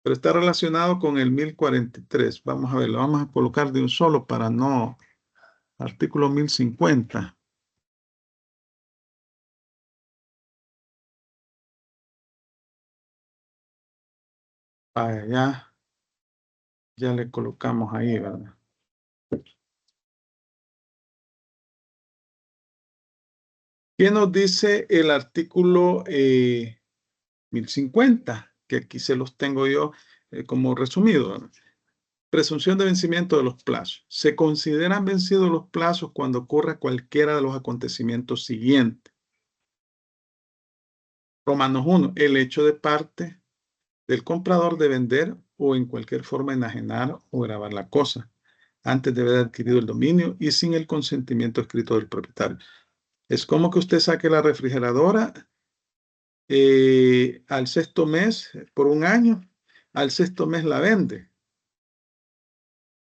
pero está relacionado con el 1043. Vamos a ver, lo vamos a colocar de un solo para no... Artículo 1050. Ya le colocamos ahí, ¿verdad? ¿Qué nos dice el artículo 1050? Que aquí se los tengo yo como resumido, ¿verdad? Presunción de vencimiento de los plazos. Se consideran vencidos los plazos cuando ocurra cualquiera de los acontecimientos siguientes. Romanos 1. El hecho de parte del comprador de vender o en cualquier forma enajenar o grabar la cosa antes de haber adquirido el dominio y sin el consentimiento escrito del propietario. Es como que usted saque la refrigeradora al 6º mes por un año, al 6º mes la vende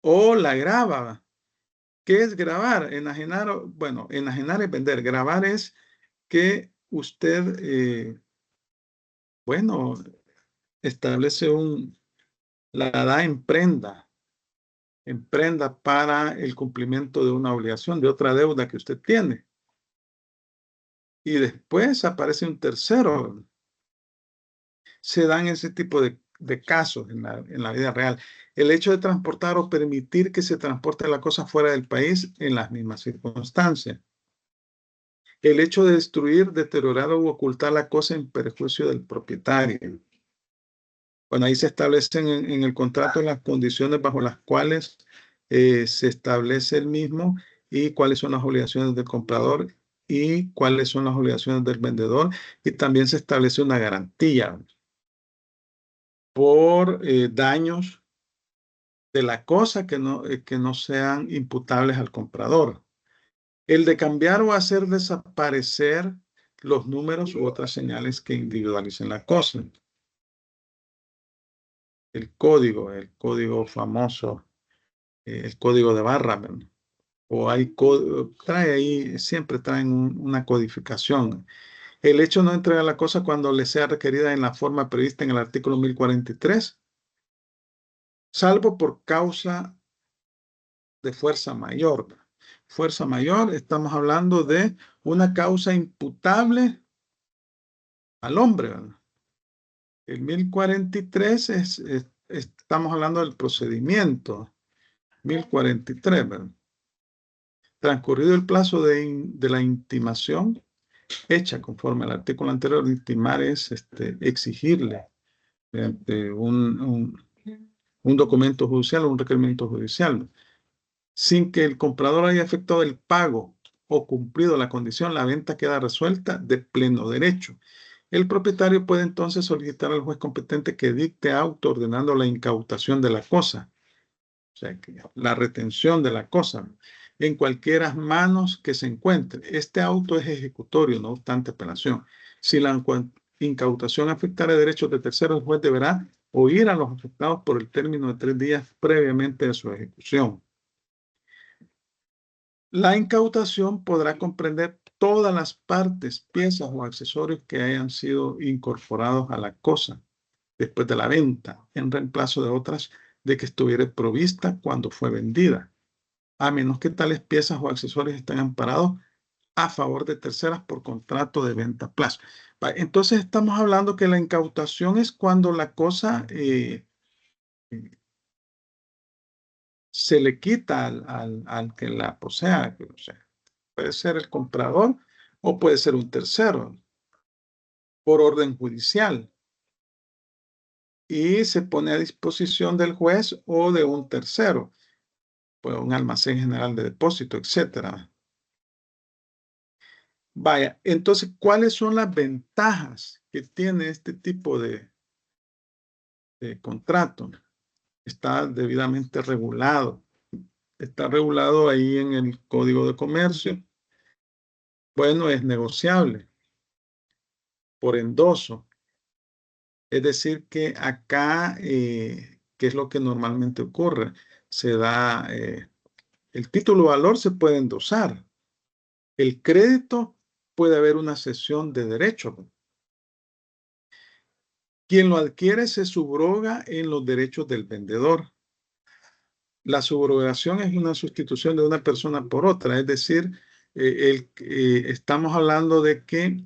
o la graba. ¿Qué es grabar? Enajenar, bueno, enajenar es vender. Grabar es que usted, bueno, establece la da en prenda para el cumplimiento de una obligación, de otra deuda que usted tiene. y después aparece un tercero. Se dan ese tipo de casos en la vida real. El hecho de transportar o permitir que se transporte la cosa fuera del país en las mismas circunstancias. El hecho de destruir, deteriorar o ocultar la cosa en perjuicio del propietario. Bueno, ahí se establecen en el contrato las condiciones bajo las cuales se establece el mismo y cuáles son las obligaciones del comprador y cuáles son las obligaciones del vendedor, y también se establece una garantía por daños de la cosa que no sean imputables al comprador. El de cambiar o hacer desaparecer los números u otras señales que individualicen la cosa. El código famoso, el código de barra, ¿verdad? O hay trae ahí, siempre traen una codificación. El hecho no entrega la cosa cuando le sea requerida en la forma prevista en el artículo 1043, salvo por causa de fuerza mayor. Fuerza mayor, estamos hablando de una causa imputable al hombre, ¿verdad? El 1043 estamos hablando del procedimiento. 1043, ¿verdad? Transcurrido el plazo de la intimación hecha conforme al artículo anterior, intimar es exigirle mediante un documento judicial o un requerimiento judicial. Sin que el comprador haya efectuado el pago o cumplido la condición, la venta queda resuelta de pleno derecho. El propietario puede entonces solicitar al juez competente que dicte auto ordenando la incautación de la cosa, o sea, la retención de la cosa, en cualquiera manos que se encuentre. Este auto es ejecutorio, no obstante apelación. Si la incautación afectara derechos de terceros, el juez deberá oír a los afectados por el término de 3 días previamente de su ejecución. La incautación podrá comprender todas las partes, piezas o accesorios que hayan sido incorporados a la cosa después de la venta, en reemplazo de otras de que estuviera provista cuando fue vendida, a menos que tales piezas o accesorios estén amparados a favor de terceras por contrato de venta a plazo. Entonces estamos hablando que la incautación es cuando la cosa se le quita al que la posea, o sea, puede ser el comprador o puede ser un tercero por orden judicial, y se pone a disposición del juez o de un tercero, pues un almacén general de depósito, etcétera. Vaya, entonces, ¿cuáles son las ventajas que tiene este tipo de contrato? Está debidamente regulado. Está regulado ahí en el Código de Comercio. Bueno, es negociable por endoso. Es decir, que acá, ¿qué es lo que normalmente ocurre? Se da, el título de valor se puede endosar. El crédito puede haber una cesión de derecho. Quien lo adquiere se subroga en los derechos del vendedor. La subrogación es una sustitución de una persona por otra, es decir, estamos hablando de que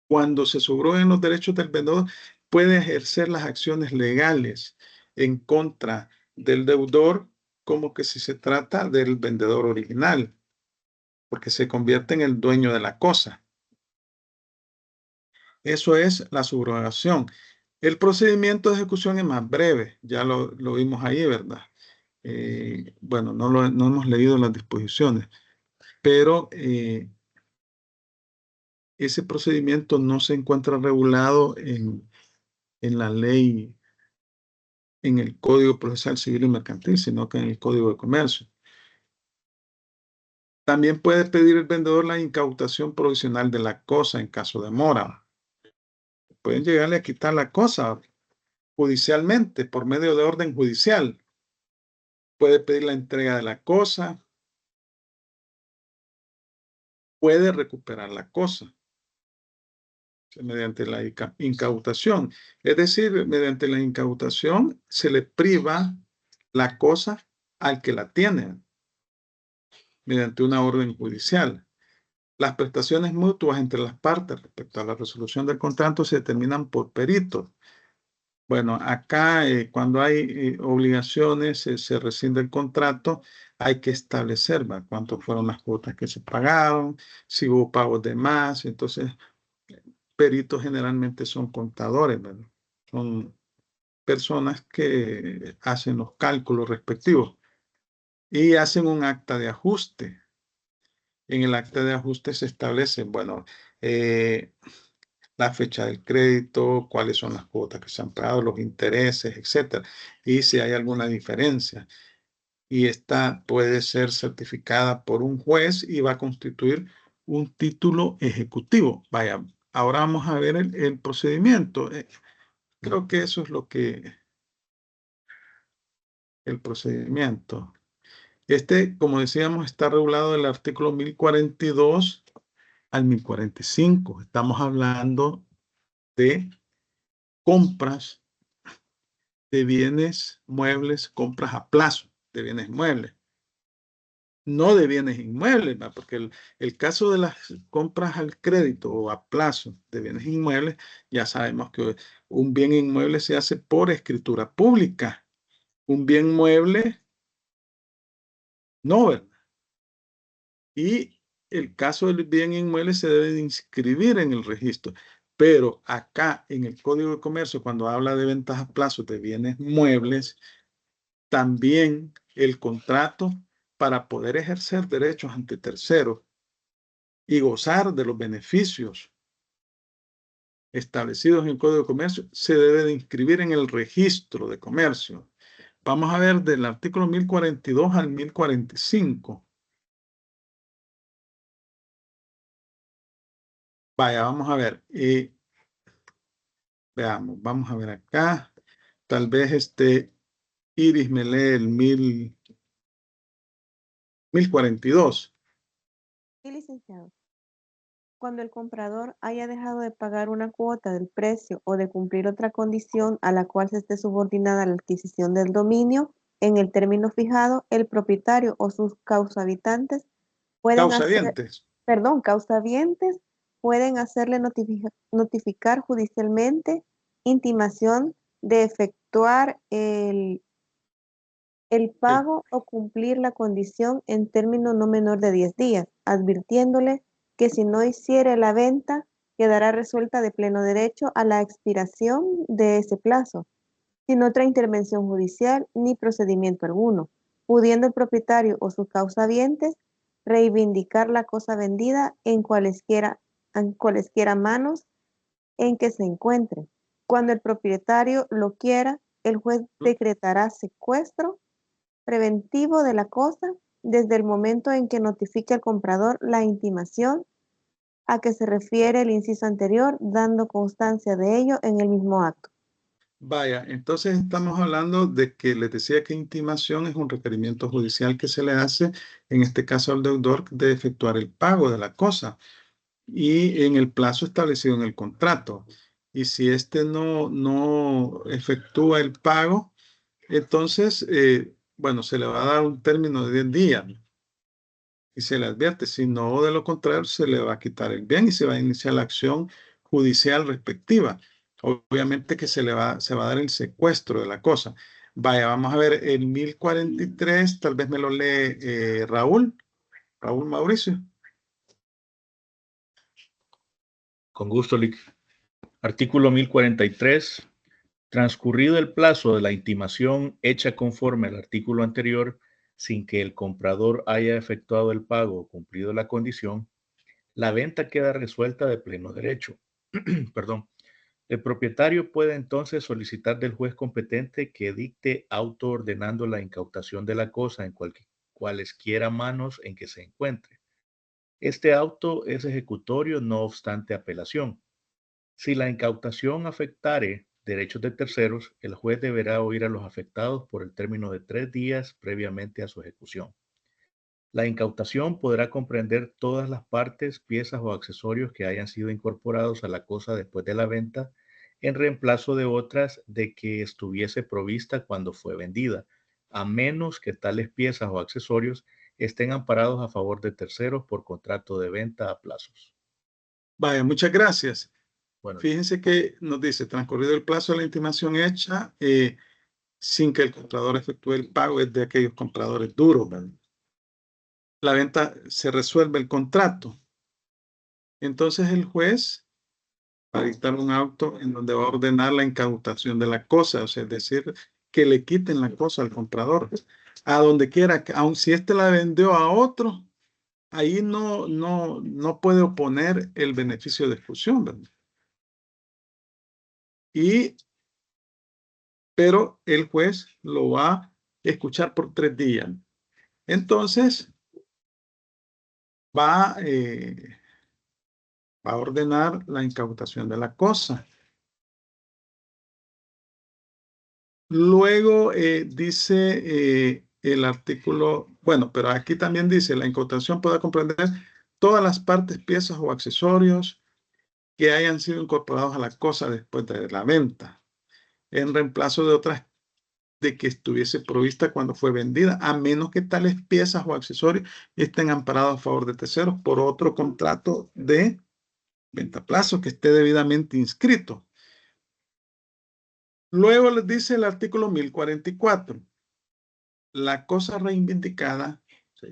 cuando se subrogan los derechos del vendedor, puede ejercer las acciones legales en contra del deudor como que si se trata del vendedor original, porque se convierte en el dueño de la cosa. Eso es la subrogación. El procedimiento de ejecución es más breve, ya lo vimos ahí, ¿verdad? Bueno, no hemos leído las disposiciones, pero ese procedimiento no se encuentra regulado en la ley, en el Código Procesal Civil y Mercantil, sino que en el Código de Comercio. También puede pedir el vendedor la incautación provisional de la cosa en caso de mora. Pueden llegarle a quitar la cosa judicialmente, por medio de orden judicial. Puede pedir la entrega de la cosa. Puede recuperar la cosa mediante la incautación. Es decir, mediante la incautación se le priva la cosa al que la tiene mediante una orden judicial. Las prestaciones mutuas entre las partes respecto a la resolución del contrato se determinan por peritos. Bueno, acá cuando hay obligaciones, se rescinde el contrato, hay que establecer, ¿va?, cuántas fueron las cuotas que se pagaron, si hubo pagos de más. Entonces, peritos generalmente son contadores, ¿verdad? Son personas que hacen los cálculos respectivos y hacen un acta de ajuste. En el acta de ajuste se establece, bueno, la fecha del crédito, cuáles son las cuotas que se han pagado, los intereses, etcétera, y si hay alguna diferencia. Y esta puede ser certificada por un juez y va a constituir un título ejecutivo. Vaya, ahora vamos a ver el procedimiento. Creo que eso es el procedimiento. Como decíamos, está regulado del artículo 1042 al 1045. Estamos hablando de compras de bienes muebles, compras a plazo de bienes muebles, no de bienes inmuebles, ¿va? Porque el caso de las compras al crédito o a plazo de bienes inmuebles, ya sabemos que un bien inmueble se hace por escritura pública. Un bien mueble, no, ¿verdad? Y el caso del bien inmueble se debe de inscribir en el registro. Pero acá en el Código de Comercio, cuando habla de ventas a plazo de bienes muebles, también el contrato para poder ejercer derechos ante terceros y gozar de los beneficios establecidos en el Código de Comercio se debe de inscribir en el registro de comercio. Vamos a ver del artículo 1042 al 1045. Vaya, vamos a ver. Veamos, vamos a ver acá. Tal vez Iris me lee el 1042. Sí, licenciado. Cuando el comprador haya dejado de pagar una cuota del precio o de cumplir otra condición a la cual se esté subordinada la adquisición del dominio, en el término fijado, el propietario o sus causahabitantes pueden Causavientes. causavientes pueden hacerle notificar judicialmente intimación de efectuar el pago o cumplir la condición en término no menor de 10 días, advirtiéndole que si no hiciere la venta, quedará resuelta de pleno derecho a la expiración de ese plazo, sin otra intervención judicial ni procedimiento alguno, pudiendo el propietario o sus causavientes reivindicar la cosa vendida en cualesquiera manos en que se encuentre. Cuando el propietario lo quiera, el juez decretará secuestro preventivo de la cosa desde el momento en que notifique al comprador la intimación a que se refiere el inciso anterior, dando constancia de ello en el mismo acto. Vaya, entonces estamos hablando de que les decía que intimación es un requerimiento judicial que se le hace, en este caso al deudor, de efectuar el pago de la cosa y en el plazo establecido en el contrato. Y si no efectúa el pago, entonces, bueno, se le va a dar un término de 10 días y se le advierte, si no, de lo contrario, se le va a quitar el bien y se va a iniciar la acción judicial respectiva. Obviamente que se va a dar el secuestro de la cosa. Vaya, vamos a ver el 1043, tal vez me lo lee Raúl Mauricio. Con gusto, Lic. Artículo 1043. Transcurrido el plazo de la intimación hecha conforme al artículo anterior, sin que el comprador haya efectuado el pago o cumplido la condición, la venta queda resuelta de pleno derecho. Perdón. El propietario puede entonces solicitar del juez competente que dicte auto ordenando la incautación de la cosa en cualesquiera manos en que se encuentre. Este auto es ejecutorio no obstante apelación. Si la incautación afectare derechos de terceros, el juez deberá oír a los afectados por el término de 3 días previamente a su ejecución. La incautación podrá comprender todas las partes, piezas o accesorios que hayan sido incorporados a la cosa después de la venta, en reemplazo de otras de que estuviese provista cuando fue vendida, a menos que tales piezas o accesorios estén amparados a favor de terceros por contrato de venta a plazos. Vaya, muchas gracias. Bueno, Fíjense que nos dice, transcurrido el plazo de la intimación hecha, sin que el comprador efectúe el pago, es de aquellos compradores duros, ¿verdad? La venta se resuelve el contrato. Entonces el juez va a dictar un auto en donde va a ordenar la incautación de la cosa, o sea, es decir, que le quiten la cosa al comprador, a donde quiera, aun si éste la vendió a otro, ahí no puede oponer el beneficio de exclusión, ¿verdad? Pero el juez lo va a escuchar por 3 días. Entonces, va a ordenar la incautación de la cosa. Luego dice el artículo, bueno, pero aquí también dice, la incautación puede comprender todas las partes, piezas o accesorios que hayan sido incorporados a la cosa después de la venta, en reemplazo de otras de que estuviese provista cuando fue vendida, a menos que tales piezas o accesorios estén amparados a favor de terceros por otro contrato de venta a plazo que esté debidamente inscrito. Luego les dice el artículo 1044. La cosa reivindicada,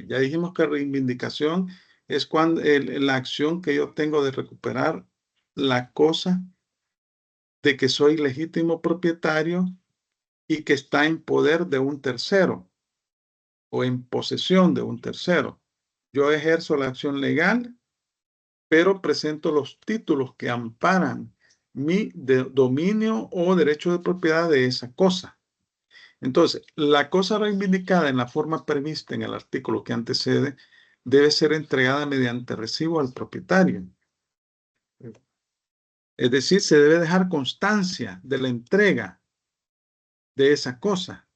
ya dijimos que reivindicación es cuando la acción que yo tengo de recuperar la cosa de que soy legítimo propietario y que está en poder de un tercero o en posesión de un tercero. Yo ejerzo la acción legal, pero presento los títulos que amparan mi dominio o derecho de propiedad de esa cosa. Entonces, la cosa reivindicada en la forma prevista en el artículo que antecede debe ser entregada mediante recibo al propietario. Es decir, se debe dejar constancia de la entrega de esa cosa.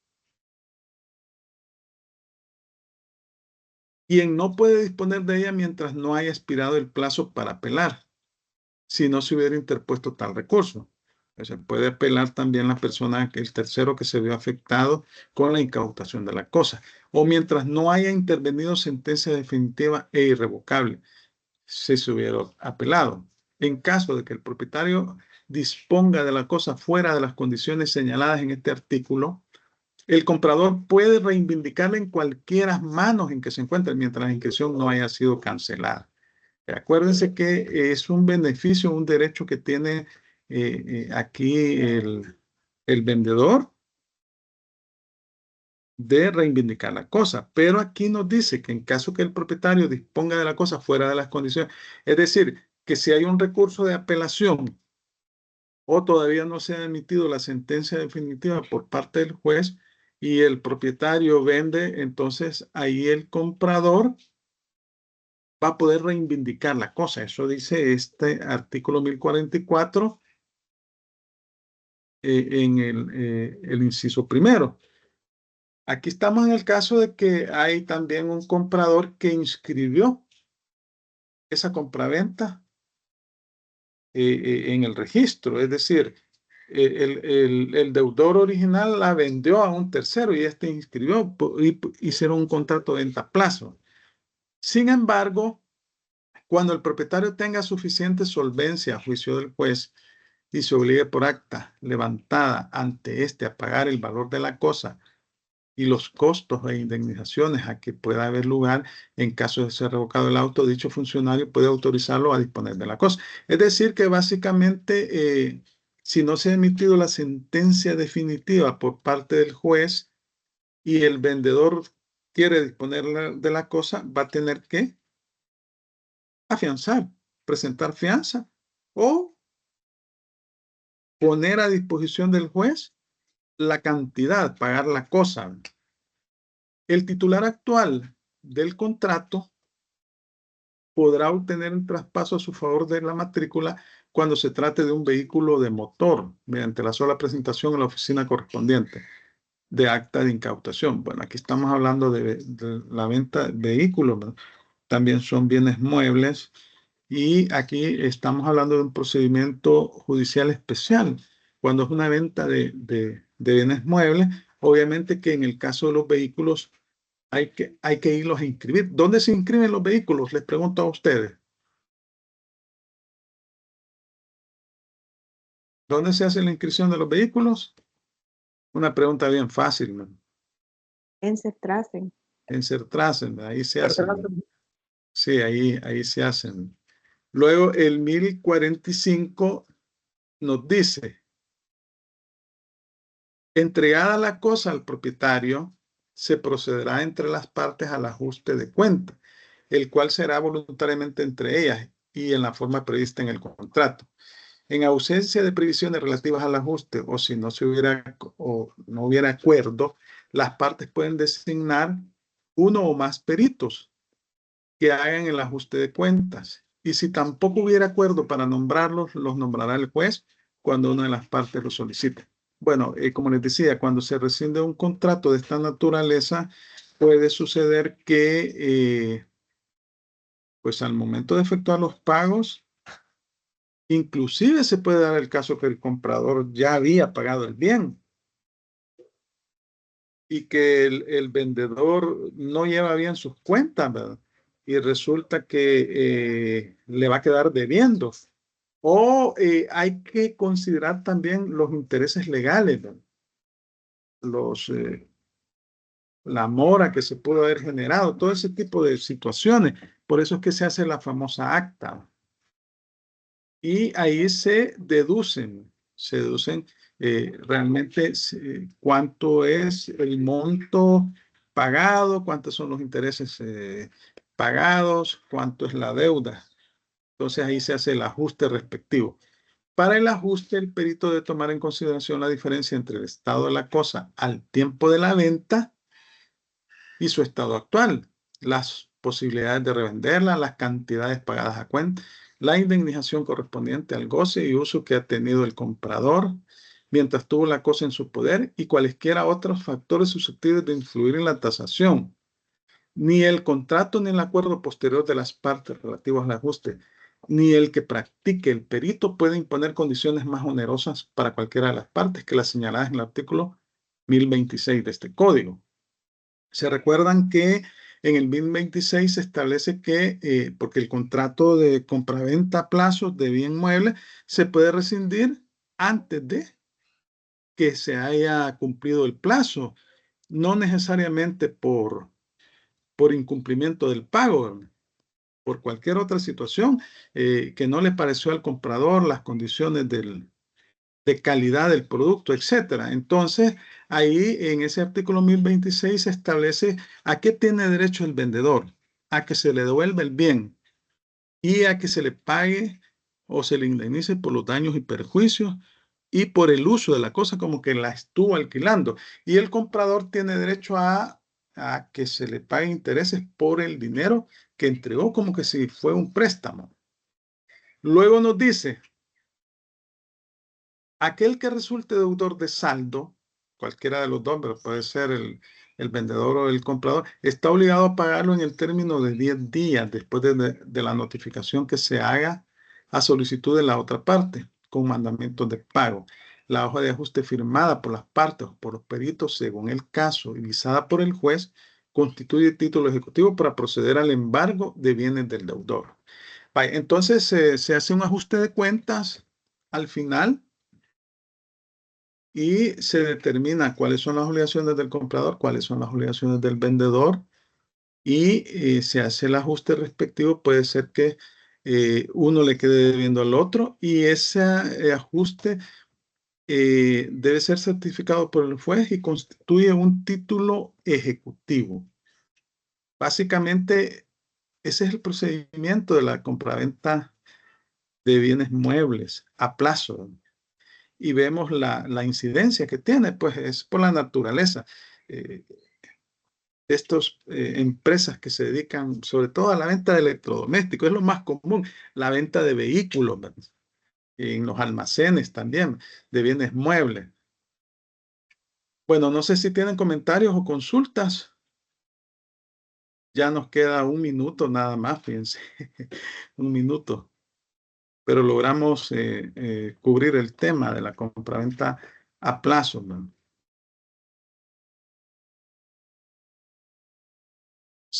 Quien no puede disponer de ella mientras no haya expirado el plazo para apelar, si no se hubiera interpuesto tal recurso. Se puede apelar también la persona, el tercero que se vio afectado con la incautación de la cosa, o mientras no haya intervenido sentencia definitiva e irrevocable, si se hubiera apelado. En caso de que el propietario disponga de la cosa fuera de las condiciones señaladas en este artículo, el comprador puede reivindicarla en cualquiera manos en que se encuentre mientras la inscripción no haya sido cancelada. Acuérdense que es un beneficio, un derecho que tiene aquí el vendedor de reivindicar la cosa, pero aquí nos dice que en caso que el propietario disponga de la cosa fuera de las condiciones, es decir, que si hay un recurso de apelación o todavía no se ha emitido la sentencia definitiva por parte del juez y el propietario vende, entonces ahí el comprador va a poder reivindicar la cosa. Eso dice este artículo 1044 en el inciso primero. Aquí estamos en el caso de que hay también un comprador que inscribió esa compraventa en el registro. Es decir, el deudor original la vendió a un tercero y este inscribió y hicieron un contrato de venta a plazo. Sin embargo, cuando el propietario tenga suficiente solvencia a juicio del juez y se obligue por acta levantada ante este a pagar el valor de la cosa y los costos e indemnizaciones a que pueda haber lugar en caso de ser revocado el auto, dicho funcionario puede autorizarlo a disponer de la cosa. Es decir, que básicamente, si no se ha emitido la sentencia definitiva por parte del juez y el vendedor quiere disponer de la cosa, va a tener que afianzar, presentar fianza o poner a disposición del juez la cantidad, pagar la cosa. El titular actual del contrato podrá obtener un traspaso a su favor de la matrícula cuando se trate de un vehículo de motor, mediante la sola presentación en la oficina correspondiente de acta de incautación. Bueno, aquí estamos hablando de la venta de vehículos, ¿no? También son bienes muebles y aquí estamos hablando de un procedimiento judicial especial. Cuando es una venta de bienes muebles, obviamente que en el caso de los vehículos hay que irlos a inscribir. ¿Dónde se inscriben los vehículos? Les pregunto a ustedes. ¿Dónde se hace la inscripción de los vehículos? Una pregunta bien fácil, ¿no? En Cetrasen. En Sertrasen, ahí se hacen. Sí, ahí se hacen. Luego el 1045 nos dice, entregada la cosa al propietario, se procederá entre las partes al ajuste de cuenta, el cual será voluntariamente entre ellas y en la forma prevista en el contrato. En ausencia de previsiones relativas al ajuste o si no hubiera acuerdo, las partes pueden designar uno o más peritos que hagan el ajuste de cuentas. Y si tampoco hubiera acuerdo para nombrarlos, los nombrará el juez cuando una de las partes lo solicite. Bueno, como les decía, cuando se rescinde un contrato de esta naturaleza, puede suceder que, pues al momento de efectuar los pagos, inclusive se puede dar el caso que el comprador ya había pagado el bien y que el vendedor no lleva bien sus cuentas, ¿verdad? Y resulta que le va a quedar debiendo. O hay que considerar también los intereses legales, ¿verdad? La mora que se pudo haber generado, todo ese tipo de situaciones. Por eso es que se hace la famosa acta. Y ahí se deducen realmente cuánto es el monto pagado, cuántos son los intereses pagados, cuánto es la deuda. Entonces ahí se hace el ajuste respectivo. Para el ajuste, el perito debe tomar en consideración la diferencia entre el estado de la cosa al tiempo de la venta y su estado actual, las posibilidades de revenderla, las cantidades pagadas a cuenta, la indemnización correspondiente al goce y uso que ha tenido el comprador mientras tuvo la cosa en su poder y cualesquiera otros factores susceptibles de influir en la tasación. Ni el contrato ni el acuerdo posterior de las partes relativos al ajuste, ni el que practique el perito puede imponer condiciones más onerosas para cualquiera de las partes que las señaladas en el artículo 1026 de este código. Se recuerdan que en el 1026 se establece que, porque el contrato de compraventa a plazo de bien mueble se puede rescindir antes de que se haya cumplido el plazo, no necesariamente por incumplimiento del pago, por cualquier otra situación que no le pareció al comprador las condiciones de calidad del producto, etcétera. Entonces, ahí en ese artículo 1026 se establece a qué tiene derecho el vendedor, a que se le devuelva el bien y a que se le pague o se le indemnice por los daños y perjuicios y por el uso de la cosa como que la estuvo alquilando. Y el comprador tiene derecho a que se le pague intereses por el dinero que entregó como que si fue un préstamo. Luego nos dice, aquel que resulte deudor de saldo, cualquiera de los dos, pero puede ser el vendedor o el comprador, está obligado a pagarlo en el término de 10 días después de la notificación que se haga a solicitud de la otra parte con mandamientos de pago. La hoja de ajuste firmada por las partes o por los peritos, según el caso, y visada por el juez, constituye título ejecutivo para proceder al embargo de bienes del deudor. Entonces se hace un ajuste de cuentas al final y se determina cuáles son las obligaciones del comprador, cuáles son las obligaciones del vendedor y se hace el ajuste respectivo. Puede ser que uno le quede debiendo al otro y ese ajuste debe ser certificado por el juez y constituye un título ejecutivo. Básicamente, ese es el procedimiento de la compraventa de bienes muebles a plazo. Y vemos la incidencia que tiene, pues es por la naturaleza. Estas empresas que se dedican sobre todo a la venta de electrodomésticos, es lo más común, la venta de vehículos, ¿verdad? En los almacenes también, de bienes muebles. Bueno, no sé si tienen comentarios o consultas. Ya nos queda un minuto nada más, fíjense, un minuto. Pero logramos cubrir el tema de la compraventa a plazo, ¿verdad?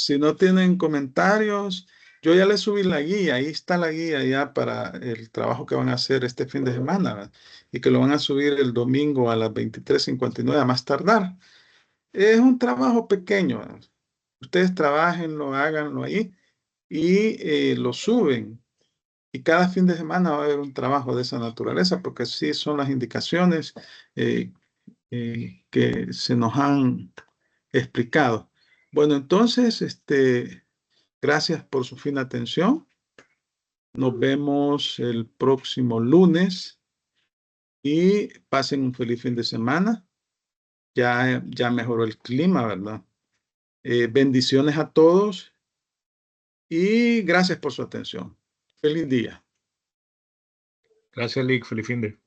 si no tienen comentarios, yo ya les subí la guía. Ahí está la guía ya para el trabajo que van a hacer este fin de semana, ¿verdad? Y que lo van a subir el domingo a las 23:59 a más tardar. Es un trabajo pequeño, ¿verdad? Ustedes trabajenlo, háganlo ahí y lo suben. Y cada fin de semana va a haber un trabajo de esa naturaleza, porque sí son las indicaciones eh, que se nos han explicado. Bueno, entonces, gracias por su fina atención. Nos vemos el próximo lunes y pasen un feliz fin de semana. Ya mejoró el clima, ¿verdad? Bendiciones a todos y gracias por su atención. Feliz día. Gracias, Lick. Feliz fin de.